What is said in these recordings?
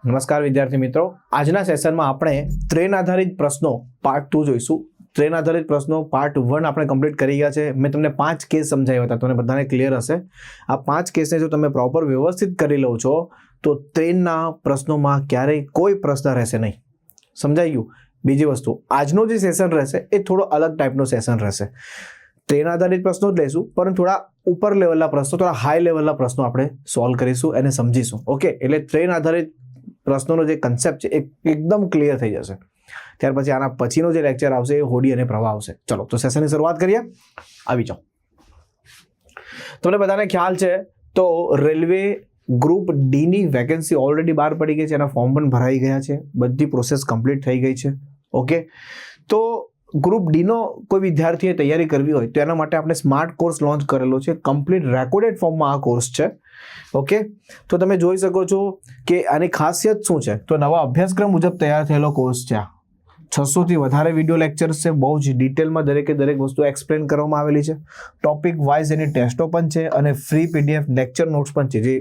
નમસ્કાર વિદ્યાર્થી મિત્રો, આજના સેશનમાં આપણે ટ્રેન આધારિત પ્રશ્નો પાર્ટ 2 જોઈશું. ટ્રેન આધારિત પ્રશ્નો પાર્ટ 1 આપણે કમ્પ્લીટ કરી ગયા છે. મેં તમને 5 કેસ સમજાવ્યા હતા, તમને બધાને ક્લિયર હશે. આ 5 કેસને જો તમે પ્રોપર વ્યવસ્થિત કરી લો છો તો ટ્રેનના પ્રશ્નોમાં ક્યારેય કોઈ પ્રશ્ન રહેશે નહીં. સમજાઈ ગયું? બીજી વસ્તુ, આજનો જે સેશન રહેશે એ થોડો અલગ ટાઈપનો સેશન રહેશે. ટ્રેન આધારિત પ્રશ્નો જ લઈશું, પરંતુ થોડા ઉપર લેવલના પ્રશ્નો, થોડા હાઈ લેવલના પ્રશ્નો આપણે સોલ્વ કરીશું અને સમજીશું. ઓકે, એટલે ટ્રેન આધારિત પ્રશ્નોનો જે કન્સેપ્ટ છે એ એકદમ ક્લિયર થઈ જશે. ત્યાર પછી આના પછીનો જે લેક્ચર આવશે એ હોડી અને પ્રવાહ આવશે. ચલો તો સેશનની શરૂઆત કરીએ. આવી જાઓ. તમને બધાને ખ્યાલ છે તો રેલવે ગ્રુપ ડી ની વેકેન્સી ઓલરેડી બહાર પડી ગઈ છે, એના ફોર્મ પણ ભરાઈ ગયા છે, બધી પ્રોસેસ કમ્પ્લીટ થઈ ગઈ છે. ઓકે, તો ગ્રુપ ડીનો કોઈ વિદ્યાર્થીએ તૈયારી કરવી હોય તો એના માટે આપણે સ્માર્ટ કોર્સ લોન્ચ કરેલો છે. કમ્પ્લીટ રેકોર્ડેડ ફોર્મમાં આ કોર્સ છે. ઓકે, તો તમે જોઈ શકો છો કે આની ખાસિયત શું છે. તો નવા અભ્યાસક્રમ મુજબ તૈયાર થયેલો કોર્સ છે. 600 થી વધારે વિડીયો લેક્ચર્સ છે, બહુ જ ડિટેલમાં દરેક વસ્તુ એક્સપ્લેન કરવામાં આવેલી છે. ટોપિક વાઇઝ એની ટેસ્ટો પણ છે અને ફ્રી પીડીએફ લેક્ચર નોટ્સ પણ છે, જે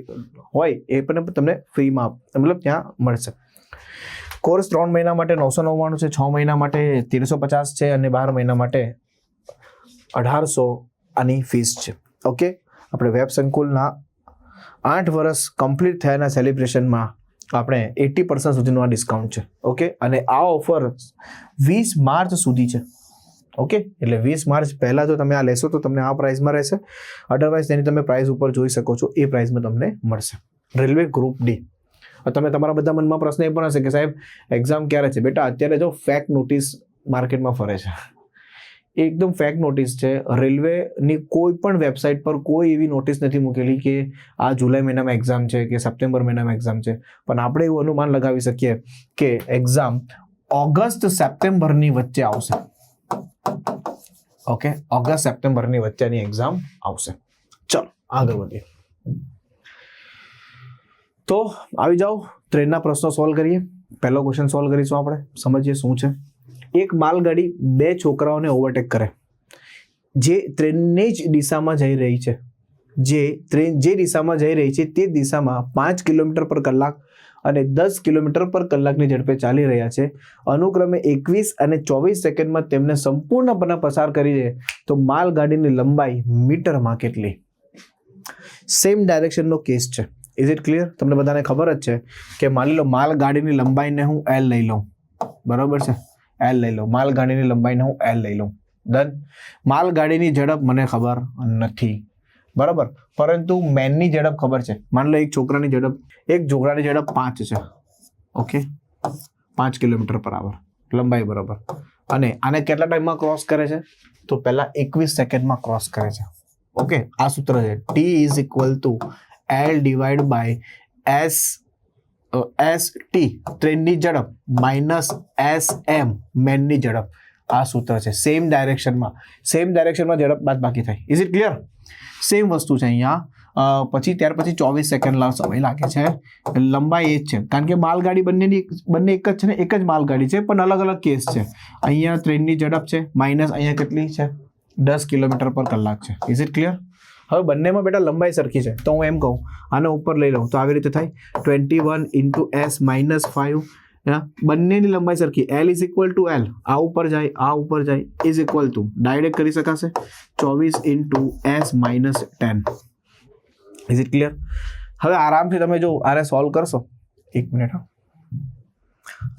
હોય એ પણ તમને ફ્રીમાં મતલબ ત્યાં મળશે. કોર્સ 3 મહિના માટે 999 છે, 6 મહિના માટે 1350 છે અને 12 મહિના માટે 1800 આની ફીસ છે. ઓકે, આપણે વેબ સંકુલના 8 વર્ષ કમ્પ્લીટ થયાના સેલિબ્રેશનમાં આપણે 80% સુધીનું આ ડિસ્કાઉન્ટ છે. ઓકે, અને આ ઓફર 20 માર્ચ સુધી છે. ઓકે, એટલે 20 માર્ચ પહેલાં જો તમે આ લેશો તો તમને આ પ્રાઇસમાં રહેશે. અધરવાઇઝ તેની તમે પ્રાઇસ ઉપર જોઈ શકો છો, એ પ્રાઇસમાં તમને મળશે. Railway group D. તમે તમારા બધા મનમાં પ્રશ્ન એ પણ હશે કે સાહેબ એક્ઝામ ક્યારે છે? બેટા, અત્યારે જો ફેક નોટિસ માર્કેટમાં ફરે છે, એકદમ ફેક નોટિસ છે. રેલવેની કોઈ પણ વેબસાઇટ પર કોઈ એવી નોટિસ નથી મૂકેલી કે આ જુલાઈ મહિનામાં એક્ઝામ છે કે સપ્ટેમ્બર મહિનામાં એક્ઝામ છે. પણ આપણે એવું અનુમાન લગાવી શકીએ કે એક્ઝામ ઓગસ્ટ સપ્ટેમ્બરની વચ્ચે આવશે. ઓકે, ઓગસ્ટ સપ્ટેમ્બરની વચ્ચેની એક્ઝામ આવશે. ચલો આગળ વધીએ. તો આવી જાઓ, ટ્રેનના પ્રશ્નો સોલ્વ કરીએ. પહેલો ક્વેશ્ચન સોલ્વ કરીશું આપણે, સમજીએ શું છે. એક માલગાડી 2 છોકરાઓને ઓવરટેક કરે, જે ટ્રેનની જ દિશામાં જઈ રહી છે. જે દિશામાં જઈ રહી છે તે દિશામાં 5 કિલોમીટર પર કલાક અને 10 કિલોમીટર પર કલાકની ઝડપે ચાલી રહ્યા છે. અનુક્રમે 21 અને 24 સેકન્ડમાં તેમને સંપૂર્ણપણે પસાર કરી દે તો માલગાડીની લંબાઈ મીટરમાં કેટલી? સેમ ડાયરેક્શનનો કેસ છે. Is it clear? તમને બધાને ખબર જ છે કે માની લો માલગાડીની લંબાઈને હું L લઈ લઉં, બરાબર છે? L લઈ લઉં, માલગાડીની લંબાઈને હું L લઈ લઉં. ડન. માલગાડીની ઝડપ મને ખબર નથી, બરાબર, પરંતુ મેનની ઝડપ ખબર છે. માની લો એક છોકરાની ઝડપ 5 છે. ઓકે, 5 કિલોમીટર પર આવર લંબાઈ, બરાબર. અને આને કેટલા ટાઈમમાં ક્રોસ કરે છે? તો પહેલા 21 સેકન્ડમાં ક્રોસ કરે છે. ઓકે, આ સૂત્ર છે T is equal to L divide by ST ટ્રેનની ઝડપ માઇનસ SM મેનની ઝડપ. આ સૂત્ર છે. સેમ ડાયરેક્શનમાં ઝડપ બાદ બાકી થાય. Is it clear? સેમ વસ્તુ છે અહીંયા. પછી ત્યાર પછી 24 સેકન્ડ સમય લાગે છે. લંબાઈ એ જ છે, કારણ કે માલગાડી બંને એક જ છે ને, એક જ માલગાડી છે, પણ અલગ અલગ કેસ છે. અહીંયા ટ્રેનની ઝડપ છે માઇનસ અહીંયા કેટલી છે? 10 કિલોમીટર પર કલાક છે. Is it clear? હવે બંનેમાં બેટા લંબાઈ સરખી છે, તો હું એમ કહું આને ઉપર લઈ લઉં તો આવી રીતે થાય 21 ઇન્ટુ S માઇનસ 5. બંનેની લંબાઈ સરખી, L is equal to L, આ ઉપર જાય ઇઝ ઇક્વલ ટુ ડાયરેક્ટ કરી શકાશે 24 into S minus 10. Is it clear? હવે આરામથી તમે જો આને સોલ્વ કરશો, 1 મિનિટ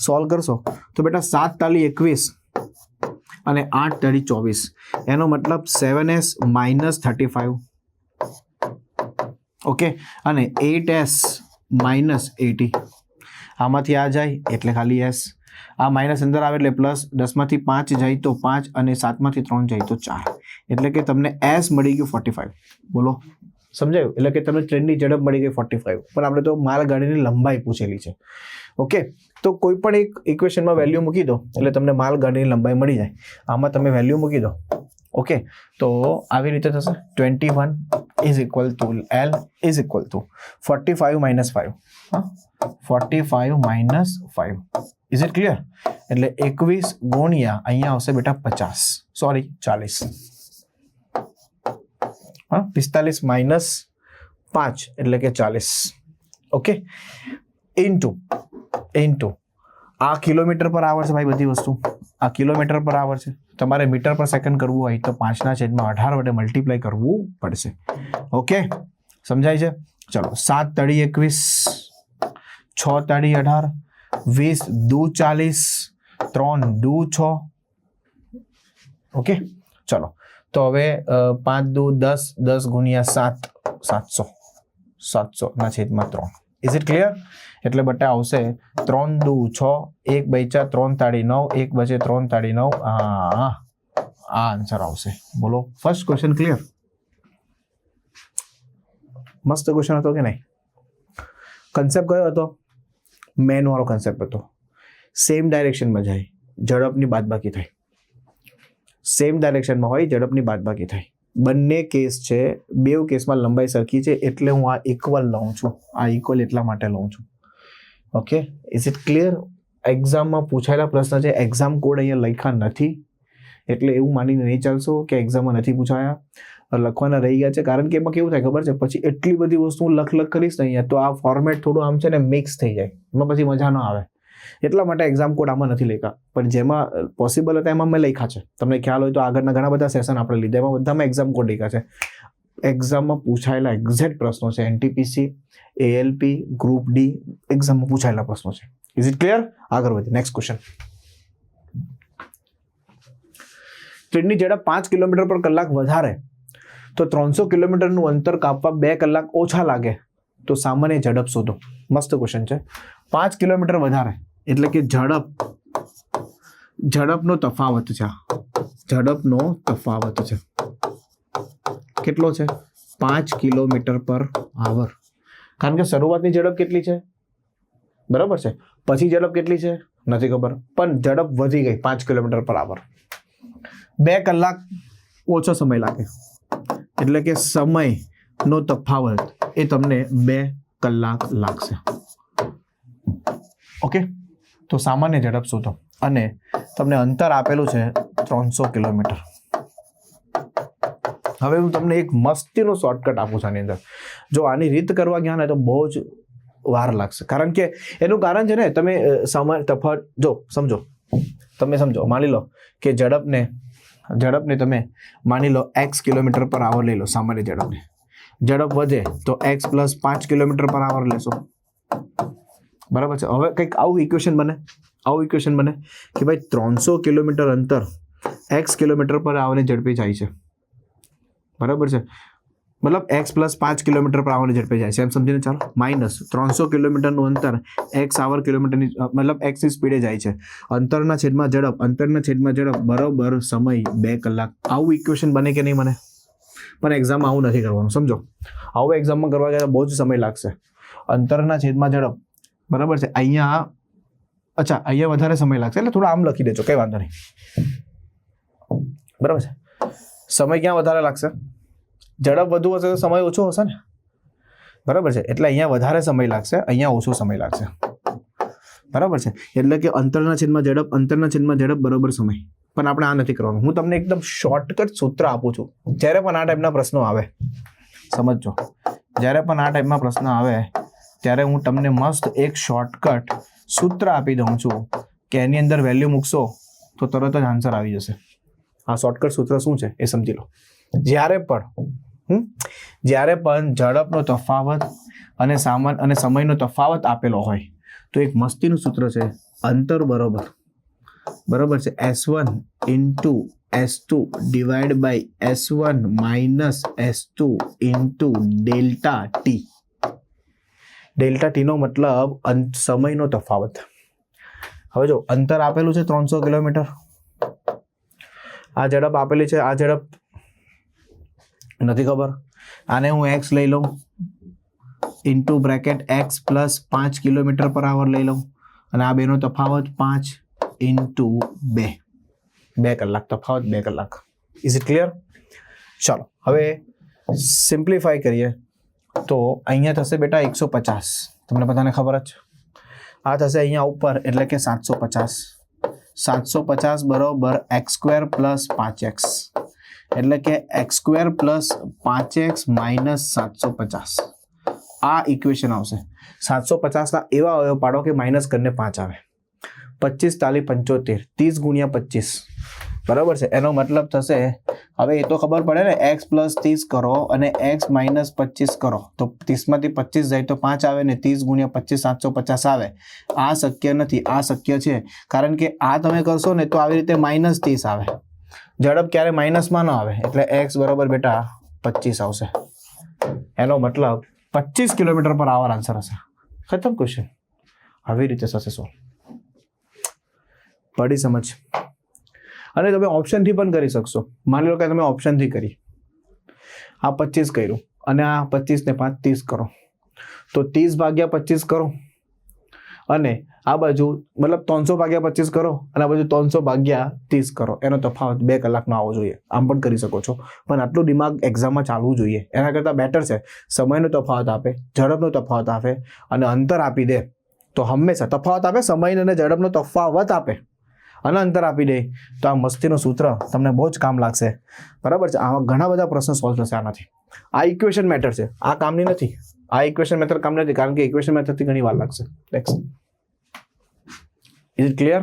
સોલ્વ કરશો તો બેટા 7 તાલી 21 અને 8 તાળી 24, એનો મતલબ 7S માઇનસ 35. ઓકે, અને 8S માઇનસ 80. આમાંથી આ જાય એટલે ખાલી S, આ માઇનસ અંદર આવે એટલે પ્લસ. 10માંથી 5 જાય તો 5 અને 7માંથી 3 જાય તો 4, એટલે કે તમને S મળી ગયું 45. બોલો, સમજાયું? એટલે કે તમને ટ્રેનની ઝડપ મળી ગઈ 45, પણ આપણે તો માલગાડીની લંબાઈ પૂછેલી છે. ઓકે, તો કોઈ પણ એક ઇક્વેશનમાં વેલ્યુ મૂકી દો એટલે તમને માલગાડીની લંબાઈ મળી જાય. આમાં તમે વેલ્યુ મૂકી દો. ઓકે, તો આવી રીતે થશે 21 is equal to L is equal two 45 minus 5. 45 minus 5. Is it clear? એટલે 21 ગુણ્યા અહીંયા આવશે બેટા 40. 45 માઇનસ 5 એટલે કે 40. ઓકે, ઇન્ટુ ઇન્ટુ આ કિલોમીટર પર આવર છે ભાઈ, બધી વસ્તુ આ કિલોમીટર પર આવર છે. તમારે મીટર પર સેકન્ડ કરવું હોય તો 5/18 વડે મલ્ટીપ્લાય કરવું પડશે. ઓકે, સમજાય છે? ચલો, 7 તળી 21, 6 તળી 18, 20 દુ 40, 3 દુ 6. ઓકે, ચલો તો હવે 5 દુ 10, 10 ગુણ્યા 7, 700, 700/3. Is it clear? એટલે બટા આવશે 3 દુ 6, 1 બચ્યા 3 તાળી 9, 1 બચે 3 તાળી 9. આ આન્સર આવશે. બોલો, ફર્સ્ટ ક્વેશ્ચન ક્લિયર? મસ્ત ક્વેશ્ચન હતો કે નહીં? કન્સેપ્ટ કયો હતો? મેન વાળો કન્સેપ્ટ હતો. સેમ ડાયરેક્શનમાં જાય, ઝડપની બાદબાકી થાય. સેમ ડાયરેક્શનમાં હોય, ઝડપની બાદબાકી થાય. બંને કેસ છે, બે કેસમાં લંબાઈ સરખી છે, એટલે હું આ ઇક્વલ લઉં છું. આ ઇક્વલ એટલા માટે લઉં છું. Okay, is it clear? એક્ઝામમાં પૂછાયેલા પ્રશ્ન છે, એક્ઝામ કોડ અહીંયા લખ્યા નથી, એટલે એવું માનીને નહીં ચાલશો કે એક્ઝામમાં નથી પૂછાયા, લખવાના રહી ગયા છે. કારણ કે એમાં કેવું થાય ખબર છે, પછી એટલી બધી વસ્તુ હું લખ કરીશ ને અહીંયા, તો આ ફોર્મેટ થોડું આમ છે ને મિક્સ થઈ જાય, એમાં પછી મજા ન આવે. એટલા માટે એક્ઝામ કોડ આમાં નથી લખ્યા, પણ જેમાં પોસિબલ હતા એમાં મેં લખ્યા છે. તમને ખ્યાલ હોય તો આગળના ઘણા બધા સેશન આપણે લીધા, એમાં બધામાં એક્ઝામ કોડ લખ્યા છે. એક્ઝામમાં પૂછાયેલા એક્ઝેક્ટ પ્રશ્નો છે. એનટીપીસી, એએલપી, ગ્રુપ ડી એક્ઝામમાં પૂછાયેલા પ્રશ્નો છે. Is it clear? આગળ વધીએ. Next question. ટ્રેનની ઝડપ 5 કિલોમીટર પર કલાક વધારે તો 300 કિલોમીટરનું અંતર કાપવા 2 કલાક ઓછા લાગે તો સામાન્ય ઝડપ શોધો. મસ્ત ક્વેશ્ચન છે. 5 કિલોમીટર વધારે એટલે કે ઝડપનો તફાવત છે. ઝડપનો તફાવત છે કેટલો છે? 5 કિલોમીટર પર આવર. કારણ કે શરૂઆતની ઝડપ કેટલી છે? બરાબર છે. પછી ઝડપ કેટલી છે? નથી ખબર, પણ ઝડપ વધી ગઈ 5 કિલોમીટર પર આવર. 2 કલાક ઓછો સમય લાગે એટલે કે સમયનો તફાવત એ તમને 2 કલાક લાગશે. ઓકે, તો સામાન્ય ઝડપ શોધો અને તમને અંતર આપેલું છે 300 કિલોમીટર. હવે હું તમને એક મસ્તીનો શોર્ટકટ આપું છું આની અંદર. જો આની રીત કરવા ગયા ને તો બહુ જ વાર લાગશે, કારણ કે એનું કારણ છે ને, તમે સમય તફાવત જો સમજો, તમે સમજો. માની લો કે ઝડપને તમે માની લો x કિલોમીટર પર આવર લઈ લો. સામાન્ય ઝડપને ઝડપ વધે તો x + 5 કિલોમીટર પર આવર લેશો. બરાબર છે. હવે કંઈક આવું ઇક્વેશન બને કે ભાઈ 300 કિલોમીટર અંતર x કિલોમીટર પર આવરની ઝડપે જાય છે. બરાબર છે. મતલબ x + 5 કિલોમીટર પર આવરની ઝડપે જાય છે, એમ સમજીને ચાલો. માઇનસ 300 કિલોમીટરનું અંતર x આવર કિલોમીટરની મતલબ x ની સ્પીડે જાય છે. અંતરના છેદમાં ઝડપ બરોબર સમય 2 કલાક. આવું ઇક્વેશન બને કે નહીં બને? પણ એક્ઝામમાં આવું નથી કરવાનું, સમજો. આવું એક્ઝામમાં કરવા ગયા બહુ જ સમય લાગશે. અંતરના છેદમાં ઝડપ બરાબર છે. અહીંયા વધારે સમય લાગશે, એટલે થોડું આમ લખી દેજો, કઈ વાંધો નહીં. બરાબર છે. સમય ક્યાં વધારે લાગશે? ઝડપ વધુ હશે તો સમય ઓછો હશે ને. બરાબર છે. એટલે અહીંયા વધારે સમય લાગશે, અહીંયા ઓછો સમય લાગશે. બરાબર છે. એટલે કે અંતરના છેદમાં ઝડપ બરોબર સમય. પણ આપણે આ નથી કરવાનું. હું તમને એકદમ શોર્ટકટ સૂત્ર આપું છું. જ્યારે પણ આ ટાઈપના પ્રશ્નો આવે, સમજો, જ્યારે પણ આ ટાઈપના પ્રશ્નો આવે ત્યારે હું તમને મસ્ત એક શોર્ટકટ સૂત્ર આપી દઉં છું કે એની અંદર વેલ્યુ મૂકશો તો તરત જ આન્સર આવી જશે. આ શોર્ટકટ સૂત્ર શું છે એ સમજી લો. જ્યારે પણ ઝડપનો તફાવત અને સમયનો તફાવત આપેલો હોય તો એક મસ્તીનું સૂત્ર છે, અંતર બરોબર છે S1 * S2 / S1 - S2 × ∆t નો મતલબ સમયનો તફાવત. હવે જો અંતર આપેલું છે 300 કિલોમીટર, આ ઝડપ આપેલી છે, આ ઝડપ નથી ખબર, આને હું x લઈ લઉં ઇન્ટુ બ્રેકેટ x + 5 કિલોમીટર પર આવર લઈ લઉં અને આ બેનો તફાવત 5 × 2 કલાક. તફાવત 2 કલાક. Is it clear? ચાલો હવે સિમ્પ્લિફાય કરીએ તો અહીંયા થશે બેટા 150. તમને બધાને ખબર જ. આ થશે અહીંયા ઉપર એટલે કે 750. 750 બરોબર x² + 5x એટલે કે x² + 5x - 750. આ ઇક્વેશન આવશે. 750 ના એવા અવયવ પાડો કે માઇનસ કરીને 5 આવે. 25 તાલી 75 30 ગુણ્યા 25 બરાબર છે. એનો મતલબ થશે, હવે એ તો ખબર પડે ને, x પ્લસ 30 કરો અને x માઇનસ 25 કરો તો 30 માંથી 25 જાય તો 5 આવે ને 30 ગુણ્યા 25 750 આવે. આ શક્ય નથી, આ શક્ય છે, કારણ કે આ તમે કરશો ને તો આવી રીતે માઇનસ 30 આવે. ઝડપ ક્યારે માઇનસમાં ન આવે, એટલે x બરાબર બેટા 25 આવશે. એનો મતલબ 25 કિલોમીટર પર આવર આન્સર હશે. ખતમ ક્વેશ્ચન. આવી રીતે થશે સોલ્વ. પડી સમજ. અને તમે ઓપ્શનથી પણ કરી શકશો. માની લો કે તમે ઓપ્શનથી કરી, આ 25 કર્યું અને આ 25 ને 5 30 કરો તો 30 ભાગ્યા 25 કરો અને આ બાજુ મતલબ 300 ભાગ્યા 25 કરો અને આ બાજુ 300 ભાગ્યા 30 કરો. એનો તફાવત 2 કલાકનો આવવો જોઈએ. આમ પણ કરી શકો છો, પણ આટલું દિમાગ એક્ઝામમાં ચાલવું જોઈએ. એના કરતાં બેટર છે સમયનો તફાવત આપે, ઝડપનો તફાવત આપે અને અંતર આપી દે. તો હંમેશા તફાવત આપે, સમય અને ઝડપનો તફાવત આપે અને અંતર આપી દે તો આ મસ્તીનું સૂત્ર તમને બહુ જ કામ લાગશે. બરાબર છે. આમાં ઘણા બધા પ્રશ્નો સોલ્વ થશે આનાથી. આ ઇક્વેશન મેથડ છે, આ કામની નથી. આ ઇક્વેશન મેથડ કામ નથી, કારણ કે ઇક્વેશન મેથડથી ઘણી વાર લાગશે. નેક્સ્ટ. Is it clear?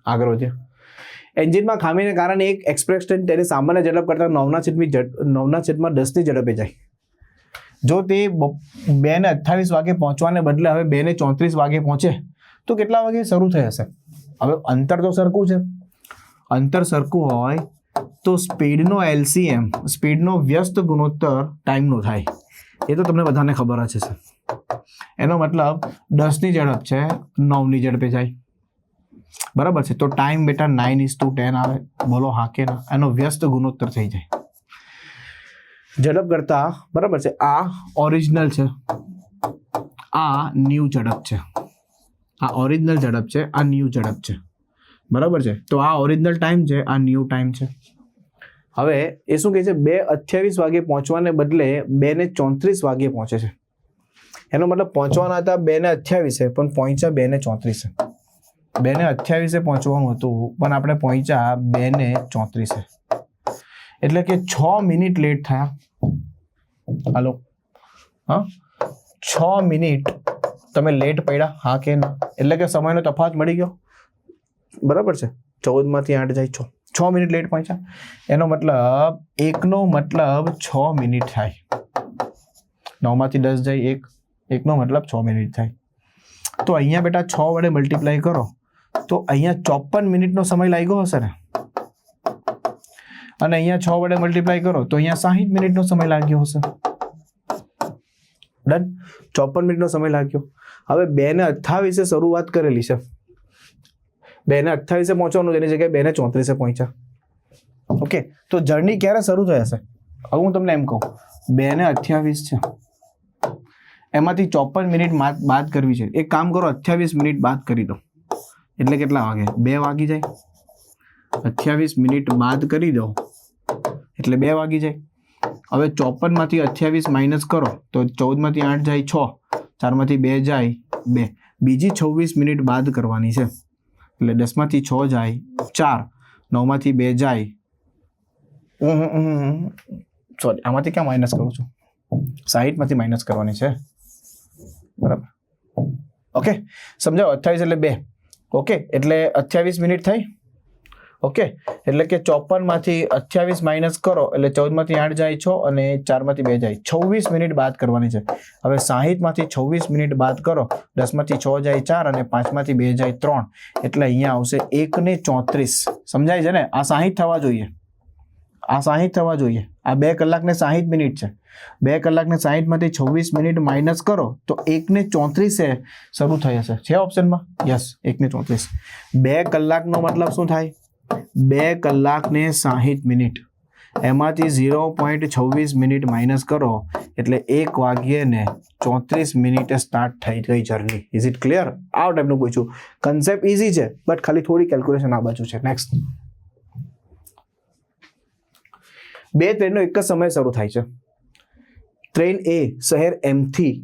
આગળ વધીએ. એન્જિનમાં ખામીને કારણે એક એક્સપ્રેસ ટ્રેન તેની સામાન્ય ઝડપ કરતાં 9/10ની ઝડપે જાય. જો તે 2:28 વાગે પહોંચવાને બદલે હવે 2:34 વાગે પહોંચે તો કેટલા વાગે શરૂ થઈ હશે? હવે અંતર તો સરખું છે. અંતર સરખું હોય તો સ્પીડનો LCM, સ્પીડનો વ્યસ્ત ગુણોત્તર ટાઈમનો થાય. એ તો તમને બધાને ખબર જ છે. એનો મતલબ 10ની ઝડપ છે, 9ની ઝડપે જાય. બરાબર છે. તો ટાઈમ બેટા 9:10 આવે. બોલો હા કે ના? એનો વ્યસ્ત ગુણોત્તર થઈ જાય ઝડપ કરતા. બરાબર છે. આ ઓરિજિનલ છે, આ ન્યૂ ઝડપ છે. આ ઓરિજિનલ ઝડપ છે, આ ન્યૂ ઝડપ છે. બરાબર છે. તો આ ઓરિજિનલ ટાઈમ છે, આ ન્યૂ ટાઈમ છે. હવે એ શું કહે છે? 2:28 વાગે પહોંચવાને બદલે 2:34 વાગે પહોંચે છે. એનો મતલબ પહોંચવાના હતા 2:28 પણ પહોંચ્યા 2:34. 2:28 પહોંચવાનું હતું પણ આપણે પહોંચ્યા 2:34. એટલે કે 6 મિનિટ લેટ થયા. હાલો, હા, 6 મિનિટ તમે લેટ પડ્યા. હા કે ના? એટલે કે સમયનો તફાવત મળી ગયો. બરાબર છે. 14 માંથી 8 જાય 6 મિનિટ લેટ પહોંચ્યા. એનો મતલબ 1નો મતલબ 6 મિનિટ થાય. 9 માંથી 10 જાય 1, 1નો મતલબ 6 મિનિટ થાય. તો અહીંયા બેટા 6 વડે મલ્ટીપ્લાય કરો તો અહીંયા 54 મિનિટનો સમય લાગ્યો હશે ને, અને અહીંયા 6 વડે મલ્ટીપ્લાય કરો તો અહીંયા 60 મિનિટનો સમય લાગ્યો હશે. ડન. 54 મિનિટનો સમય લાગ્યો. હવે 2:28 શરૂઆત કરેલી છે, 2:28 પહોંચવાનું, તેની જગ્યાએ 2:34 પહોંચ્યા. ઓકે, તો જર્ની ક્યારે શરૂ થઈ હશે? હવે હું તમને એમ કહું, 2:28 છે, એમાંથી 54 મિનિટ બાદ કરવી છે. એક કામ કરો, 28 મિનિટ બાદ કરી દો એટલે કેટલા વાગે? 2 વાગી જાય. 28 મિનિટ બાદ કરી દો એટલે 2 વાગી જાય. હવે 54 માંથી 28 માઇનસ કરો તો 14 માંથી 8 જાય 6, 4 માંથી 2 જાય 2. બીજી 26 મિનિટ બાદ કરવાની છે એટલે 10 માંથી 6 જાય 4, 9 માંથી 2 જાય, સોરી આમાંથી ક્યાં માઇનસ કરું છું? 60 માંથી માઇનસ કરવાની છે. બરાબર. ઓકે, સમજાવો. 28 એટલે 2. ઓકે, એટલે 28 મિનિટ થઈ. ઓકે, એટલે કે 54 માંથી 28 માઇનસ કરો એટલે 14 માંથી 8 જાય 6 અને 4 માંથી 2 જાય 26 મિનિટ બાદ કરવાની છે. હવે 60 માંથી 26 મિનિટ બાદ કરો, 10 માંથી 6 જાય 4 અને 5 માંથી 2 જાય 3, એટલે અહીંયા આવશે 1:34. સમજાય છે ને? આ 60 થવા જોઈએ, આ 60 થવા જોઈએ. આ 2 કલાક ને 60 મિનિટ છે. 2 કલાક ને 60 માંથી 26 મિનિટ માઇનસ કરો તો 1:34 શરૂ થઈ હશે. છે ઓપ્શનમાં? યસ, 1:34. 2 કલાકનો મતલબ શું થાય? 2 કલાક ને 60 મિનિટ, એમાંથી 0.26 મિનિટ માઇનસ કરો એટલે 1:34 સ્ટાર્ટ થઈ ગઈ જર્ની. Is it clear? આ ટાઈપનું પૂછ્યું. કન્સેપ્ટ ઇઝી છે બટ ખાલી થોડી કેલ્ક્યુલેશન આ બાજુ છે. નેક્સ્ટ. 2 ટ્રેનો એક જ સમયે શરૂ થાય છે. ટ્રેન એ શહેર M થી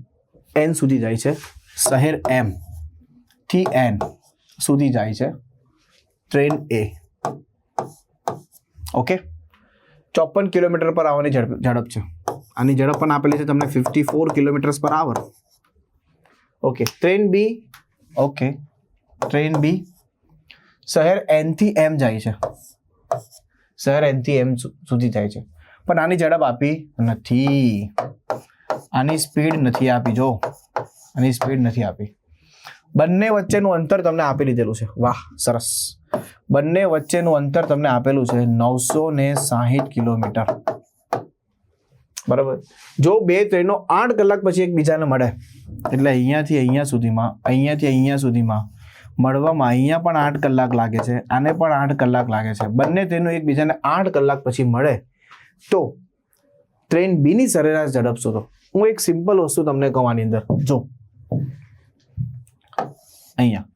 N સુધી જાય છે. શહેર M થી N સુધી જાય છે ટ્રેન એ. ઓકે, 54 કિલોમીટર પર આવવાની ઝડપ છે. આની ઝડપ પણ આપેલી છે તમને 54 કિલોમીટર્સ પર આવર. ઓકે, ટ્રેન બી. ઓકે, ટ્રેન બી શહેર એન થી એમ જાય છે, શહેર એન થી એમ સુધી જાય છે, પણ આની ઝડપ આપી નથી, આની સ્પીડ નથી આપી. જો આની સ્પીડ નથી આપી. બંને વચ્ચેનું અંતર તમને આપી દીધેલું છે. વાહ, સરસ. બંને વચ્ચેનું અંતર તમને આપેલું છે 960 કિલોમીટર. બરાબર. જો બે ટ્રેનો 8 કલાક પછી એકબીજાને મળે, એટલે અહીંયાથી અહીંયા સુધીમાં, અહીંયાથી અહીંયા સુધીમાં મળવામાં અહીંયા પણ 8 કલાક લાગે છે, આને પણ 8 કલાક લાગે છે. બંને ટ્રેનો એકબીજાને 8 કલાક પછી મળે તો ટ્રેન બી ની સરેરાશ ઝડપ શોધો. હું એક સિમ્પલ વસ્તુ તમને કહું આની અંદર. જો અહીંયા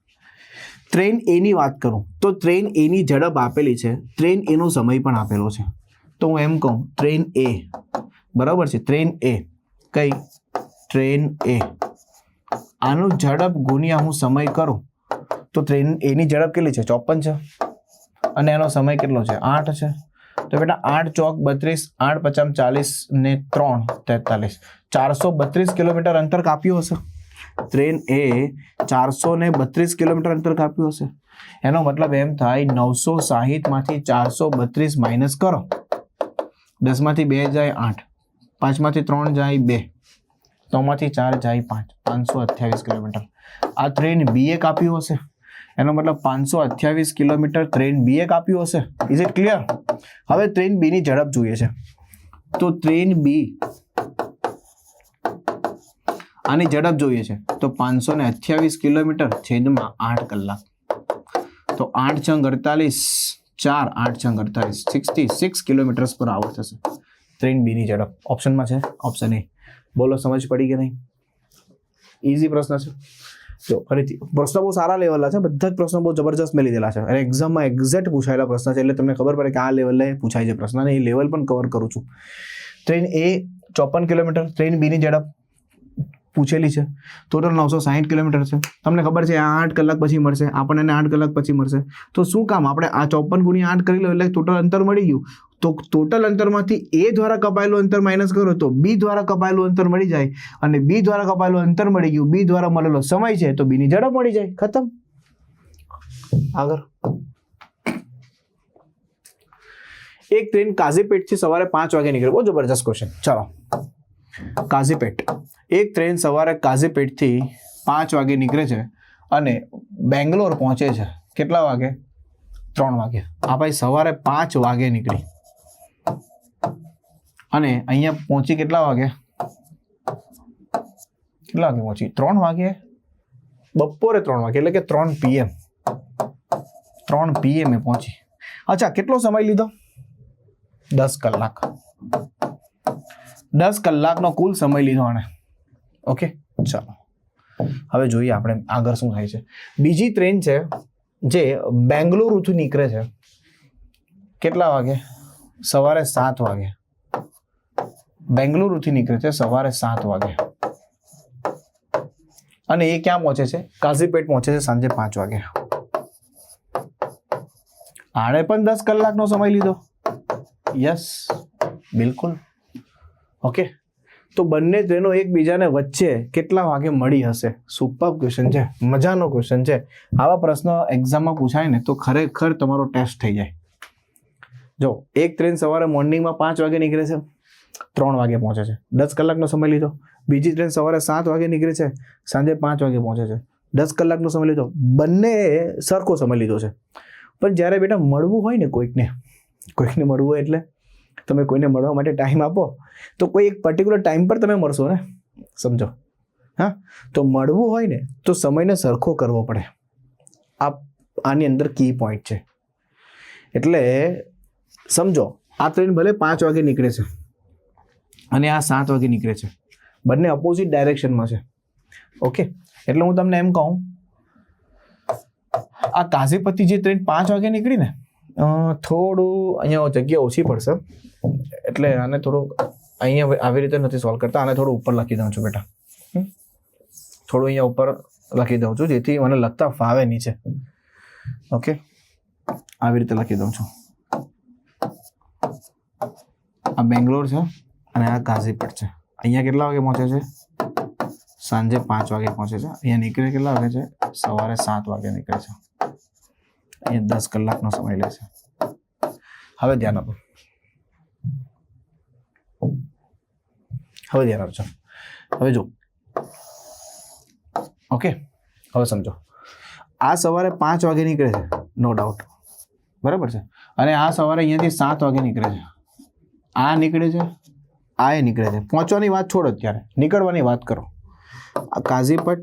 ટ્રેન એ ની વાત કરું તો ટ્રેન એ ની ઝડપ આપેલી છે, ટ્રેન એનો સમય પણ આપેલો છે. તો હું એમ કહું ટ્રેન એ, બરાબર છે, ટ્રેન એ કઈ ટ્રેન એ, આનું ઝડપ ગુણ્યા હું સમય કરું તો ટ્રેન એની ઝડપ કેટલી છે 54 છે, અને એનો સમય કેટલો છે 8 છે. તો બેટા 8 ચોક 32, 8 પચામ 40 ને 3 43, 432 કિલોમીટર અંતર કાપ્યું હશે. ટ્રેન એ 432 કિલોમીટર અંતર કાપ્યું હશે. એનો મતલબ એમ થાય 960 માંથી 432 માઇનસ કરો. 10 માંથી 2 જાય 8, 5 માંથી 3 જાય 2, 3 માંથી 4 જાય 5, 528 કિલોમીટર આ ટ્રેન બી એ કાપ્યું હશે. એનો મતલબ 528 કિલોમીટર ટ્રેન બી એ કાપ્યું હશે. Is it clear? હવે ટ્રેન બી ની ઝડપ જોઈએ છે, તો ટ્રેન બી આની ઝડપ જોઈએ છે તો 528 કિલોમીટર છેદમાં 8 કલાક. તો 8 × 48, 4 8 × 48, 66 કિલોમીટર પર આવર થશે ટ્રેન બી ની ઝડપ. ઓપ્શનમાં છે ઓપ્શન એ. બોલો, સમજ પડી કે નહીં? ઇઝી પ્રશ્ન છે. જો ફરીથી પ્રશ્નો બહુ સારા લેવલના છે, બધા જ પ્રશ્નો બહુ જબરજસ્ત મેં લીધેલા છે, અને એક્ઝામમાં એક્ઝેક્ટ પૂછાયેલા પ્રશ્ન છે, એટલે તમને ખબર પડે કે આ લેવલે પૂછાય છે પ્રશ્ન, અને એ લેવલ પણ કવર કરું છું. ટ્રેન એ 54 કિલોમીટર, ટ્રેન બી ની ઝડપ પૂછેલી છે, ટોટલ 960 કિલોમીટર છે. તમને ખબર છે આ 8 કલાક પછી મળશે, આપણને 8 કલાક પછી મળશે. તો શું કામ આપણે આ 54 × 8 કરી લો એટલે ટોટલ અંતર મળી ગયું. તો ટોટલ અંતરમાંથી એ દ્વારા કપાયેલું અંતર માઇનસ કરો તો બી દ્વારા કપાયેલું અંતર મળી જાય, અને બી દ્વારા કપાયેલું અંતર મળી ગયું, બી દ્વારા મળેલો સમય છે તો બી ની ઝડપ મળી જાય. ખતમ. આગળ એક ટ્રેન કાઝીપેટ થી સવારે 5 વાગે નીકળે. બહુ જબરજસ્ત ક્વેશ્ચન. ચાલો, કાઝીપેટ, એક ટ્રેન સવારે કાઝીપેટ થી 5 વાગે નીકળે છે અને બેંગ્લોર પહોંચે છે કેટલા વાગે? 3 વાગે. આ ભાઈ સવારે 5 વાગે નીકળી અને અહીંયા પહોંચી કેટલા વાગે? કેટલા વાગે પહોંચી? 3 વાગે, બપોરે 3 વાગે, એટલે કે 3 PM. 3 PM એ પહોંચી. અચ્છા, કેટલો સમય લીધો? 10 કલાક. 10 કલાકનો કુલ સમય લીધો આને. ઓકે, ચાલો હવે જોઈએ આપણે આગળ શું થાય છે. બીજી ટ્રેન છે જે બેંગલુરુથી નીકળે છે કેટલા વાગે? સવારે 7 વાગે. બેંગલુરુથી નીકળે છે સવારે 7 વાગે, અને એ ક્યાં પહોંચે છે? કાઝીપેટ પહોંચે છે સાંજે 5 વાગે. આણે પણ 10 કલાકનો સમય લીધો. યસ, બિલકુલ. ઓકે, તો બંને ટ્રેનો એકબીજાને વચ્ચે કેટલા વાગે મળી હશે? સુપર ક્વેશ્ચન છે, મજાનો ક્વેશ્ચન છે. આવા પ્રશ્નો એક્ઝામમાં પૂછાય ને તો ખરેખર તમારો ટેસ્ટ થઈ જાય. જો એક ટ્રેન સવારે મોર્નિંગમાં 5 વાગે નીકળે છે, 3 વાગે પહોંચે છે, 10 કલાકનો સમય લીધો. બીજી ટ્રેન સવારે 7 વાગે નીકળે છે, સાંજે 5 વાગે પહોંચે છે, 10 કલાકનો સમય લીધો. બંને સરખો સમય લીધો છે. પણ જ્યારે બેટા મળવું હોય ને કોઈકને મળવું હોય એટલે તમે કોઈને મળવા માટે ટાઈમ આપો તો કોઈ એક પર્ટિક્યુલર ટાઈમ પર તમે મળશો ને, સમજો. હા, તો મળવું હોય ને તો સમયને સરખો કરવો પડે. આની અંદર કી પોઈન્ટ છે. એટલે સમજો, આ ટ્રેન ભલે 5 વાગે નીકળે છે અને આ 7 વાગે નીકળે છે, બંને અપોઝિટ ડાયરેક્શનમાં છે. ઓકે, એટલે હું તમને એમ કહું, આ કાઝીપતિ જે ટ્રેન 5 વાગે નીકળી ને, થોડું અહીંયા જગ્યા ઓછી પડશે, એટલે આને થોડું અહીંયા આવી રીતે નથી સોલ્વ કરતા, આને થોડું ઉપર લખી દઉં છું બેટા. થોડું અહીંયા ઉપર લખી દઉં છું જેથી મને લખતા ફાવે નીચે. ઓકે, આવી રીતે લખી દઉં છું. આ બેંગ્લોર છે, અને આ ગાઝીપટ છે. અહીંયા કેટલા વાગે પહોંચે છે? સાંજે 5 વાગે પહોંચે છે. અહીંયા નીકળે કેટલા વાગે છે? સવારે 7 વાગે નીકળે છે. અહીંયા 10 કલાકનો સમય લે છે. હવે ધ્યાન આપો, હવે ધ્યાન આપજો. હવે જો, ઓકે, હવે સમજો. આ સવારે 5 વાગે નીકળે છે, નો ડાઉટ, બરાબર છે. અને આ સવારે અહીંયાથી 7 વાગે નીકળે છે. આ નીકળે છે, આ એ નીકળે છે. પહોંચવાની વાત છોડો, અત્યારે નીકળવાની વાત કરો. આ કાઝીપટ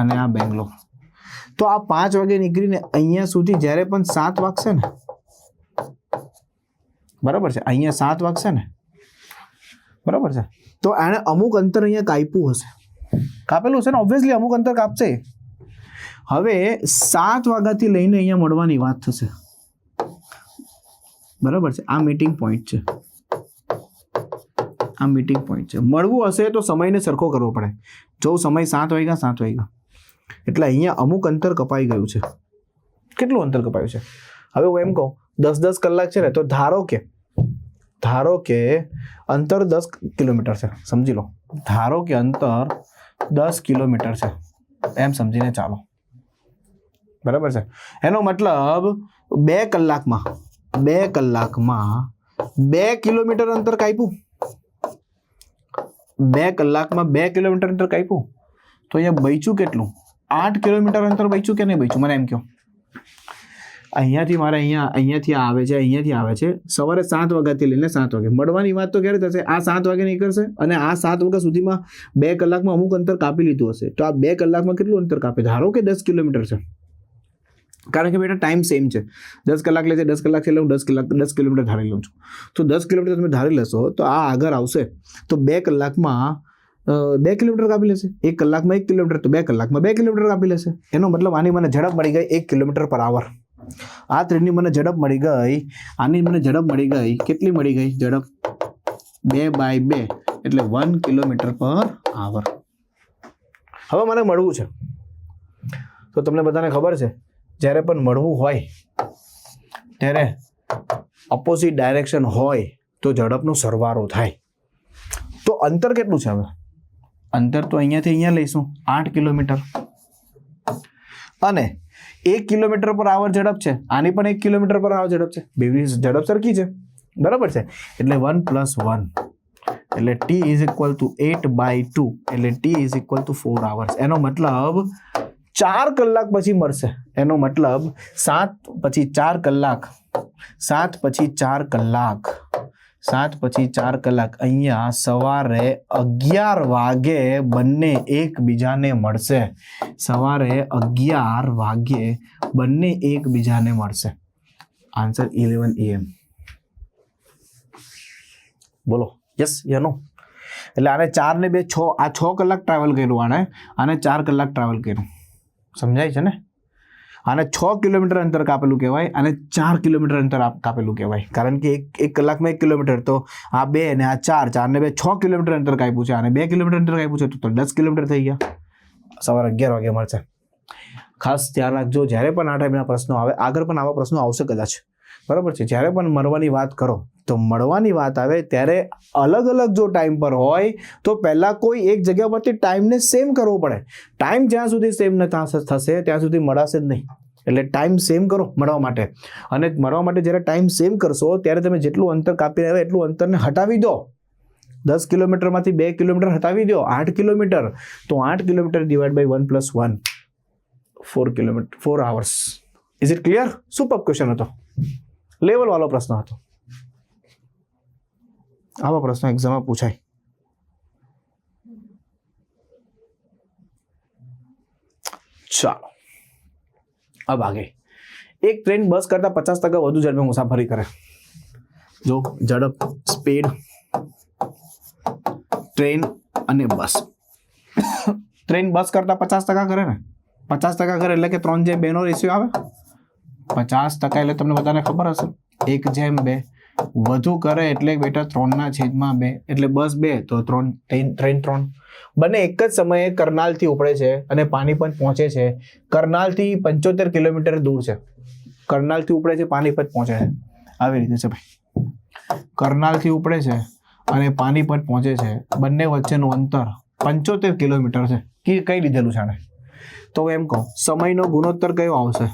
અને આ બેંગ્લોર. તો આ 5 વાગે નીકળીને અહીંયા સુધી જ્યારે પણ 7 વાગશે ને, બરાબર છે, અહીંયા 7 વાગશે ને, બરાબર છે, તો આને અમુક અંતર અહીંયા કાપ્યું હશે, કાપેલું હશે ને, ઓબ્વિયસલી અમુક અંતર કાપશે. હવે 7 વાગ્યાથી લઈને અહીંયા મળવાની વાત થશે, બરાબર છે. આ મીટિંગ પોઈન્ટ છે, આ મીટિંગ પોઈન્ટ છે. મળવું હશે તો સમયને સરખો કરવો પડે. જો સમય 7 વાગ્યા, એટલે અહીંયા અમુક અંતર કપાઈ ગયું છે. કેટલું અંતર કપાયું છે? હવે હું એમ કહું 10-10 કલાક છે ને, તો ધારો કે અંતર 10 કિલોમીટર છે, સમજી લો. ધારો કે અંતર 10 કિલોમીટર છે, એમ સમજીને ચાલો, બરાબર છે. એનો મતલબ 2 કલાકમાં 2 કિલોમીટર અંતર કાપ્યું. 2 કલાકમાં 2 કિલોમીટર અંતર કાપ્યું. તો અહીંયા બચ્યું કેટલું? 8 કિલોમીટર અંતર બચ્યું કે નહીં બચ્યું? મને એમ કહો. અહીંયાથી મારે અહીંયાથી આવે છે સવારે 7 વાગ્યાથી લઈને 7 વાગે. મળવાની વાત તો ક્યારે થશે? આ 7 વાગે નીકળશે અને આ 7 વાગ્યા સુધીમાં 2 કલાકમાં અમુક અંતર કાપી લીધું હશે. તો આ 2 કલાકમાં કેટલું અંતર કાપે? ધારો કે 10 કિલોમીટર છે, કારણ કે બેટા ટાઈમ સેમ છે. 10 કલાક લે છે, 10 કલાક એટલે હું 10 કિલોમીટર ધારી લઉં છું. તો 10 કિલોમીટર તમે ધારી લેશો તો આ આગળ આવશે, તો 2 કલાકમાં 2 કિલોમીટર કાપી લેશે. 1 કલાકમાં 1 કિલોમીટર, તો 2 કલાકમાં 2 કિલોમીટર કાપી લેશે. એનો મતલબ આની મને ઝડપ મળી ગઈ 1 કિલોમીટર પર આવર. આ ટ્રેનની મને ઝડપ મળી ગઈ, આની મને ઝડપ મળી ગઈ. કેટલી મળી ગઈ ઝડપ? 2/2 એટલે 1 કિલોમીટર પર આવર. હવે મને મળવું છે, તો તમને બધાને ખબર છે જ્યારે પણ મળવું હોય ત્યારે ઓપોઝિટ ડાયરેક્શન હોય તો ઝડપનો સરવાળો થાય. તો અંતર કેટલું છે? હવે અંતર તો અહીંયાથી અહીંયા લઈશું 8 કિલોમીટર, અને 1 કિલોમીટર પર આવર ઝડપ છે. આની પણ 1 કિલોમીટર પર આવર ઝડપ છે. બેની ઝડપ સરખી છે, બરાબર છે. એટલે 1 + 1 એટલે t = 8/2 એટલે t = 4 hours. એનો મતલબ 4 કલાક પછી મળશે. એનો મતલબ 7 પછી 4 કલાક, 7 પછી 4 કલાક, 7 પછી 4 કલાક. અહીંયા સવારે 11 વાગે બંને એકબીજાને મળશે. સવારે 11 વાગે બંને એકબીજાને મળશે. Answer 11 AM. બોલો યસ યા નો? એટલે આને 4 ને 2 6, આ 6 કલાક ટ્રાવેલ કર્યું, આને 4 કલાક ટ્રાવેલ કર્યું. સમજાય છે ને? આને 6 કિલોમીટર અંતર કાપેલું કહેવાય, અને 4 કિલોમીટર અંતર કાપેલું કહેવાય. કારણ કે 1 કલાકમાં 1 કિલોમીટર, તો આ 2 અને આ 4, 4 ને 2 6 કિલોમીટર અંતર કાપ્યું છે. આને 2 કિલોમીટર અંતર કાપ્યું છે, તો 10 કિલોમીટર થઈ ગયા. સવારે 11 વાગે મળશે. ખાસ ધ્યાન રાખજો, જ્યારે પણ આ ટાઈપના પ્રશ્નો આવે, આગળ પણ આવા પ્રશ્નો આવશે કદાચ, બરાબર છે. જ્યારે પણ મળવાની વાત કરો તો મળવાની વાત આવે ત્યારે અલગ અલગ જો ટાઈમ પર હોય તો પહેલાં કોઈ એક જગ્યા પરથી ટાઈમને સેમ કરવો પડે. ટાઈમ જ્યાં સુધી સેમ ન થશે ત્યાં સુધી મળાશે જ નહીં. એટલે ટાઈમ સેમ કરો મળવા માટે, અને મળવા માટે જ્યારે ટાઈમ સેમ કરશો ત્યારે તમે જેટલું અંતર કાપી આવે એટલું અંતરને હટાવી દો. 10 કિલોમીટરમાંથી 2 કિલોમીટર હટાવી દો, 8 કિલોમીટર. તો 8 kilometre / 1 + 1 4 kilometre, 4 hours. Is it clear? Super question હતો, લેવલ વાળો પ્રશ્ન હતો. આવા પ્રશ્નો એક્ઝામમાં પૂછાય. ચાલો अब आगे. एक ट्रेन बस करता 50% વધુ ઝડપે મુસાફરી કરે. જો ઝડપ, સ્પીડ, ટ્રેન અને બસ. ટ્રેન બસ કરતા 50% કરે ને, 50% કરે એટલે કે 3/2 નો રેશિયો આવે. 50% એટલે તમને બધાને ખબર હશે 1/2. વધુ કરે એટલે બેટા 3/2 એટલે બસ 2 તો ટ્રેન 3. બંને એક જ સમયે કરનાલથી ઉપડે છે અને પાનીપત પહોંચે છે. કરનાલથી 75 કિલોમીટર દૂર છે. કરનાલથી ઉપડે છે, પાનીપત પહોંચે છે. આવી રીતે છે ભાઈ. કરનાલથી ઉપડે છે અને પાણીપત પહોંચે છે, બંને વચ્ચેનું અંતર 75 કિલોમીટર છે. કઈ લીધેલું છે આને? તો એમ કહું સમયનો ગુણોત્તર કયો આવશે?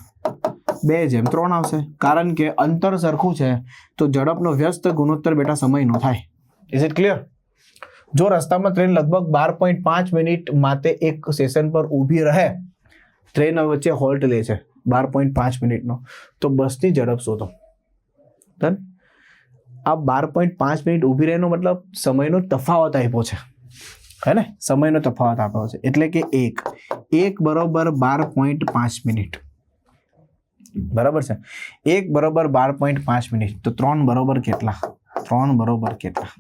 2:3 આવશે. કારણ કે અંતર સરખું છે તો ઝડપનો વ્યસ્ત ગુણોત્તર બેટા સમયનો થાય. Is it clear? જો રસ્તામાં ટ્રેન લગભગ 12.5 મિનિટ માટે એક સ્ટેશન પર ઊભી રહે, ટ્રેન વચ્ચે હોલ્ટ લે છે 12.5 મિનિટનો, તો બસની ઝડપ શોધો. ડન? આ 12.5 મિનિટ ઊભી રહેનો મતલબ સમયનો તફાવત આપ્યો છે, હે ને? સમયનો તફાવત આપ્યો છે એટલે કે 1 બરોબર 12.5 મિનિટ, બરાબર છે? 1 બરોબર 12.5 મિનિટ, તો 3 બરોબર કેટલા? 3 બરોબર કેટલા?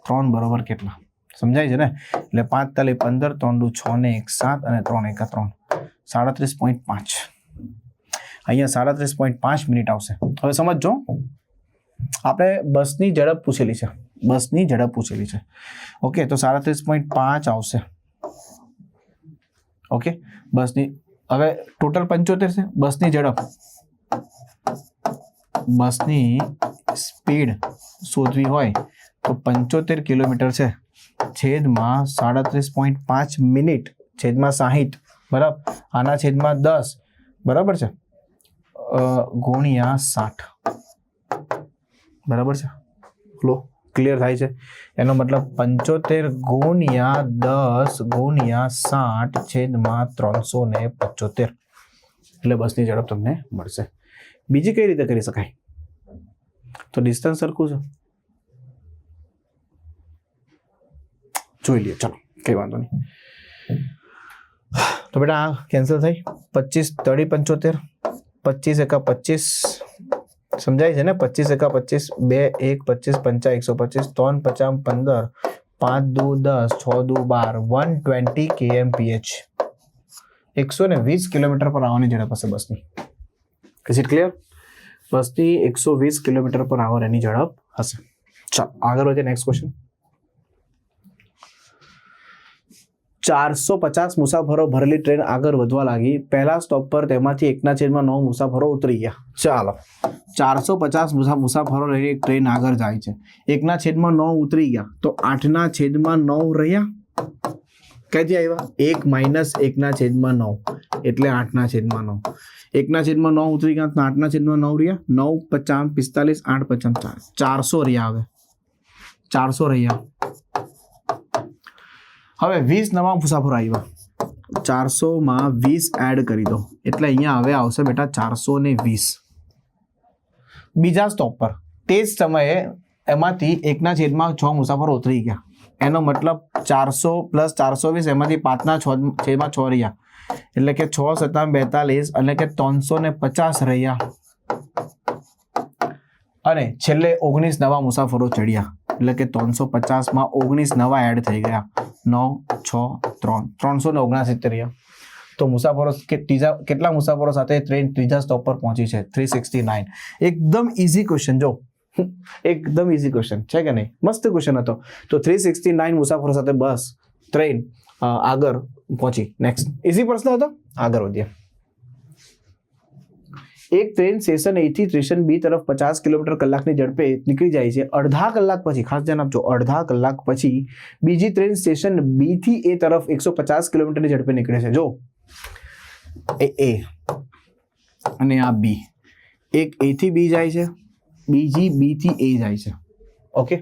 3 બરોબર કેટલા? સમજાય છે ને? એટલે 5 તાલી 15, 3 દુ 6 ને 1 7 અને 3 એકા 3, 37.5. અહીંયા 37.5 મિનિટ આવશે. હવે સમજો, આપણે બસની ઝડપ પૂછેલી છે, બસની ઝડપ પૂછેલી છે. ઓકે, તો 37.5 આવશે. ઓકે, બસની હવે ટોટલ 75 છે. બસની ઝડપ, બસની સ્પીડ શોધવી હોય તો 75 કિલોમીટર છે છેદમાં 37.5 મિનિટ છેદમાં 60, બરાબર? આના છેદમાં 10, બરાબર છે? ગુણ્યા 60, બરાબર છે? લો, ક્લિયર થાય છે? એનો મતલબ 75 ગુણ્યા 10 ગુણ્યા 60 છેદમાં 375, એટલે બસની ઝડપ તમને મળશે. બીજી કઈ રીતે કરી શકાય? તો ડિસ્ટન્સ સરખું છે, જોઈ લઈએ. ચલો, કઈ વાંધો નહીં. તો બેટા આ કેન્સલ થઈ. 25 તળી 75, 25 એકા 25, સમજાય છે ને? 25 એકા 25, 2 1 25 5 125, 3 50 15, 5 દુ 10, 6 દુ 12, 120 kmph, 120 કિલોમીટર પર આવવાની ઝડપ હશે બસની. Is it clear? બસની 120 કિલોમીટર પર આવર એની ઝડપ હશે. ચાલો આગળ વધીએ. Next question. 450 મુસાફરો ભરેલી ટ્રેન આગળ વધવા લાગી. પહેલા સ્ટોપ પર તેમાંથી 1/9 મુસાફરો ઉતરી ગયા. ચાલો, 450 મુસાફરો લઈને એક ટ્રેન આગળ જાય છે, 1/9 ઉતરી ગયા, તો 8/9 રહ્યા. ક્યાંથી આવ્યા? 1 - 1/9 એટલે 8/9. 1/9 ઉતરી ગયા તો 8/9 રહ્યા. 9 50 45, 8 50 400 રહ્યા. હવે 400 રહ્યા. હવે 20 નવા મુસાફરો આવ્યા, 400 માં 20 એડ કરી દો એટલે અહીંયા હવે આવશે બેટા 420. બીજા સ્ટોપ પર તે જ સમયે એમાંથી 1/6 મુસાફરો ઉતરી ગયા. એનો મતલબ 400 + 420, એમાંથી 5/6 રહ્યા, એટલે કે 6 × 7 = 42, એટલે કે 350 રહ્યા. અને છેલ્લે 19 નવા મુસાફરો ચડ્યા, એટલે કે 350 માં 19 નવા એડ થઈ ગયા. 9 6 3 369 રહ્યા. તો મુસાફરો કેટલા મુસાફરો સાથે ટ્રેન ત્રીજા સ્ટોપ પર પહોંચી છે? 369. એકદમ ઈઝી ક્વેશ્ચન. જો એકદમ ઈઝી ક્વેશ્ચન છે કે નહીં? મસ્ત ક્વેશ્ચન હતો. તો 369 મુસાફરો સાથે બસ ટ્રેન આગળ પહોંચી. નેક્સ્ટ ઈઝી પ્રશ્ન હતો. આગળ વધીએ. એક ટ્રેન સ્ટેશન A થી સ્ટેશન B તરફ 50 કિલોમીટર કલાકની ઝડપે નીકળી જાય છે. અડધા કલાક પછી, ખાસ ધ્યાન આપજો, અડધા કલાક પછી બીજી ટ્રેન સ્ટેશન B થી A તરફ 150 કિલોમીટરની ઝડપે નીકળે છે. જો A અને આ B, એક A થી B જાય છે, બીજી B થી A જાય છે. ઓકે,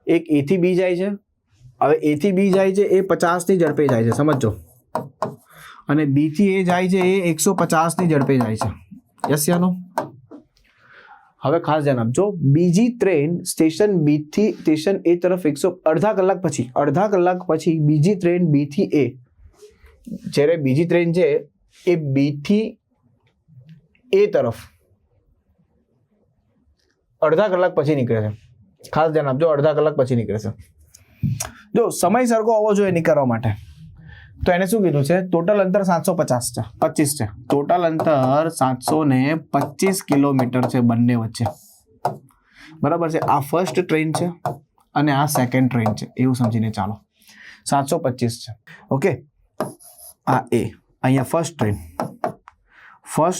એક A થી B જાય છે. હવે A થી B જાય છે એ 50 ની ઝડપે જાય છે, સમજો. અને B થી A જાય છે એ 150 ની ઝડપે જાય છે. યસ યા નો? હવે ખાસ ધ્યાન આપજો, બીજી ટ્રેન સ્ટેશન B થી સ્ટેશન A તરફ અડધા કલાક પછી બીજી ટ્રેન B થી A, જ્યારે બીજી ટ્રેન છે એ B થી A તરફ અડધા કલાક પછી નીકળે છે. ખાસ ધ્યાન આપજો, અડધા કલાક પછી નીકળે છે. જો સમય સરખો હોવો જોઈએ નીકળવા માટે, તો એને શું કીધું છે? ટોટલ અંતર 725 છે. ટોટલ અંતર 725 કિલોમીટર છે બંને વચ્ચે, બરાબર છે? આ ફર્સ્ટ ટ્રેન છે અને આ સેકન્ડ ટ્રેન છે, એવું સમજીને ચાલો. 725 છે. ઓકે, આ A, અહીંયા ફર્સ્ટ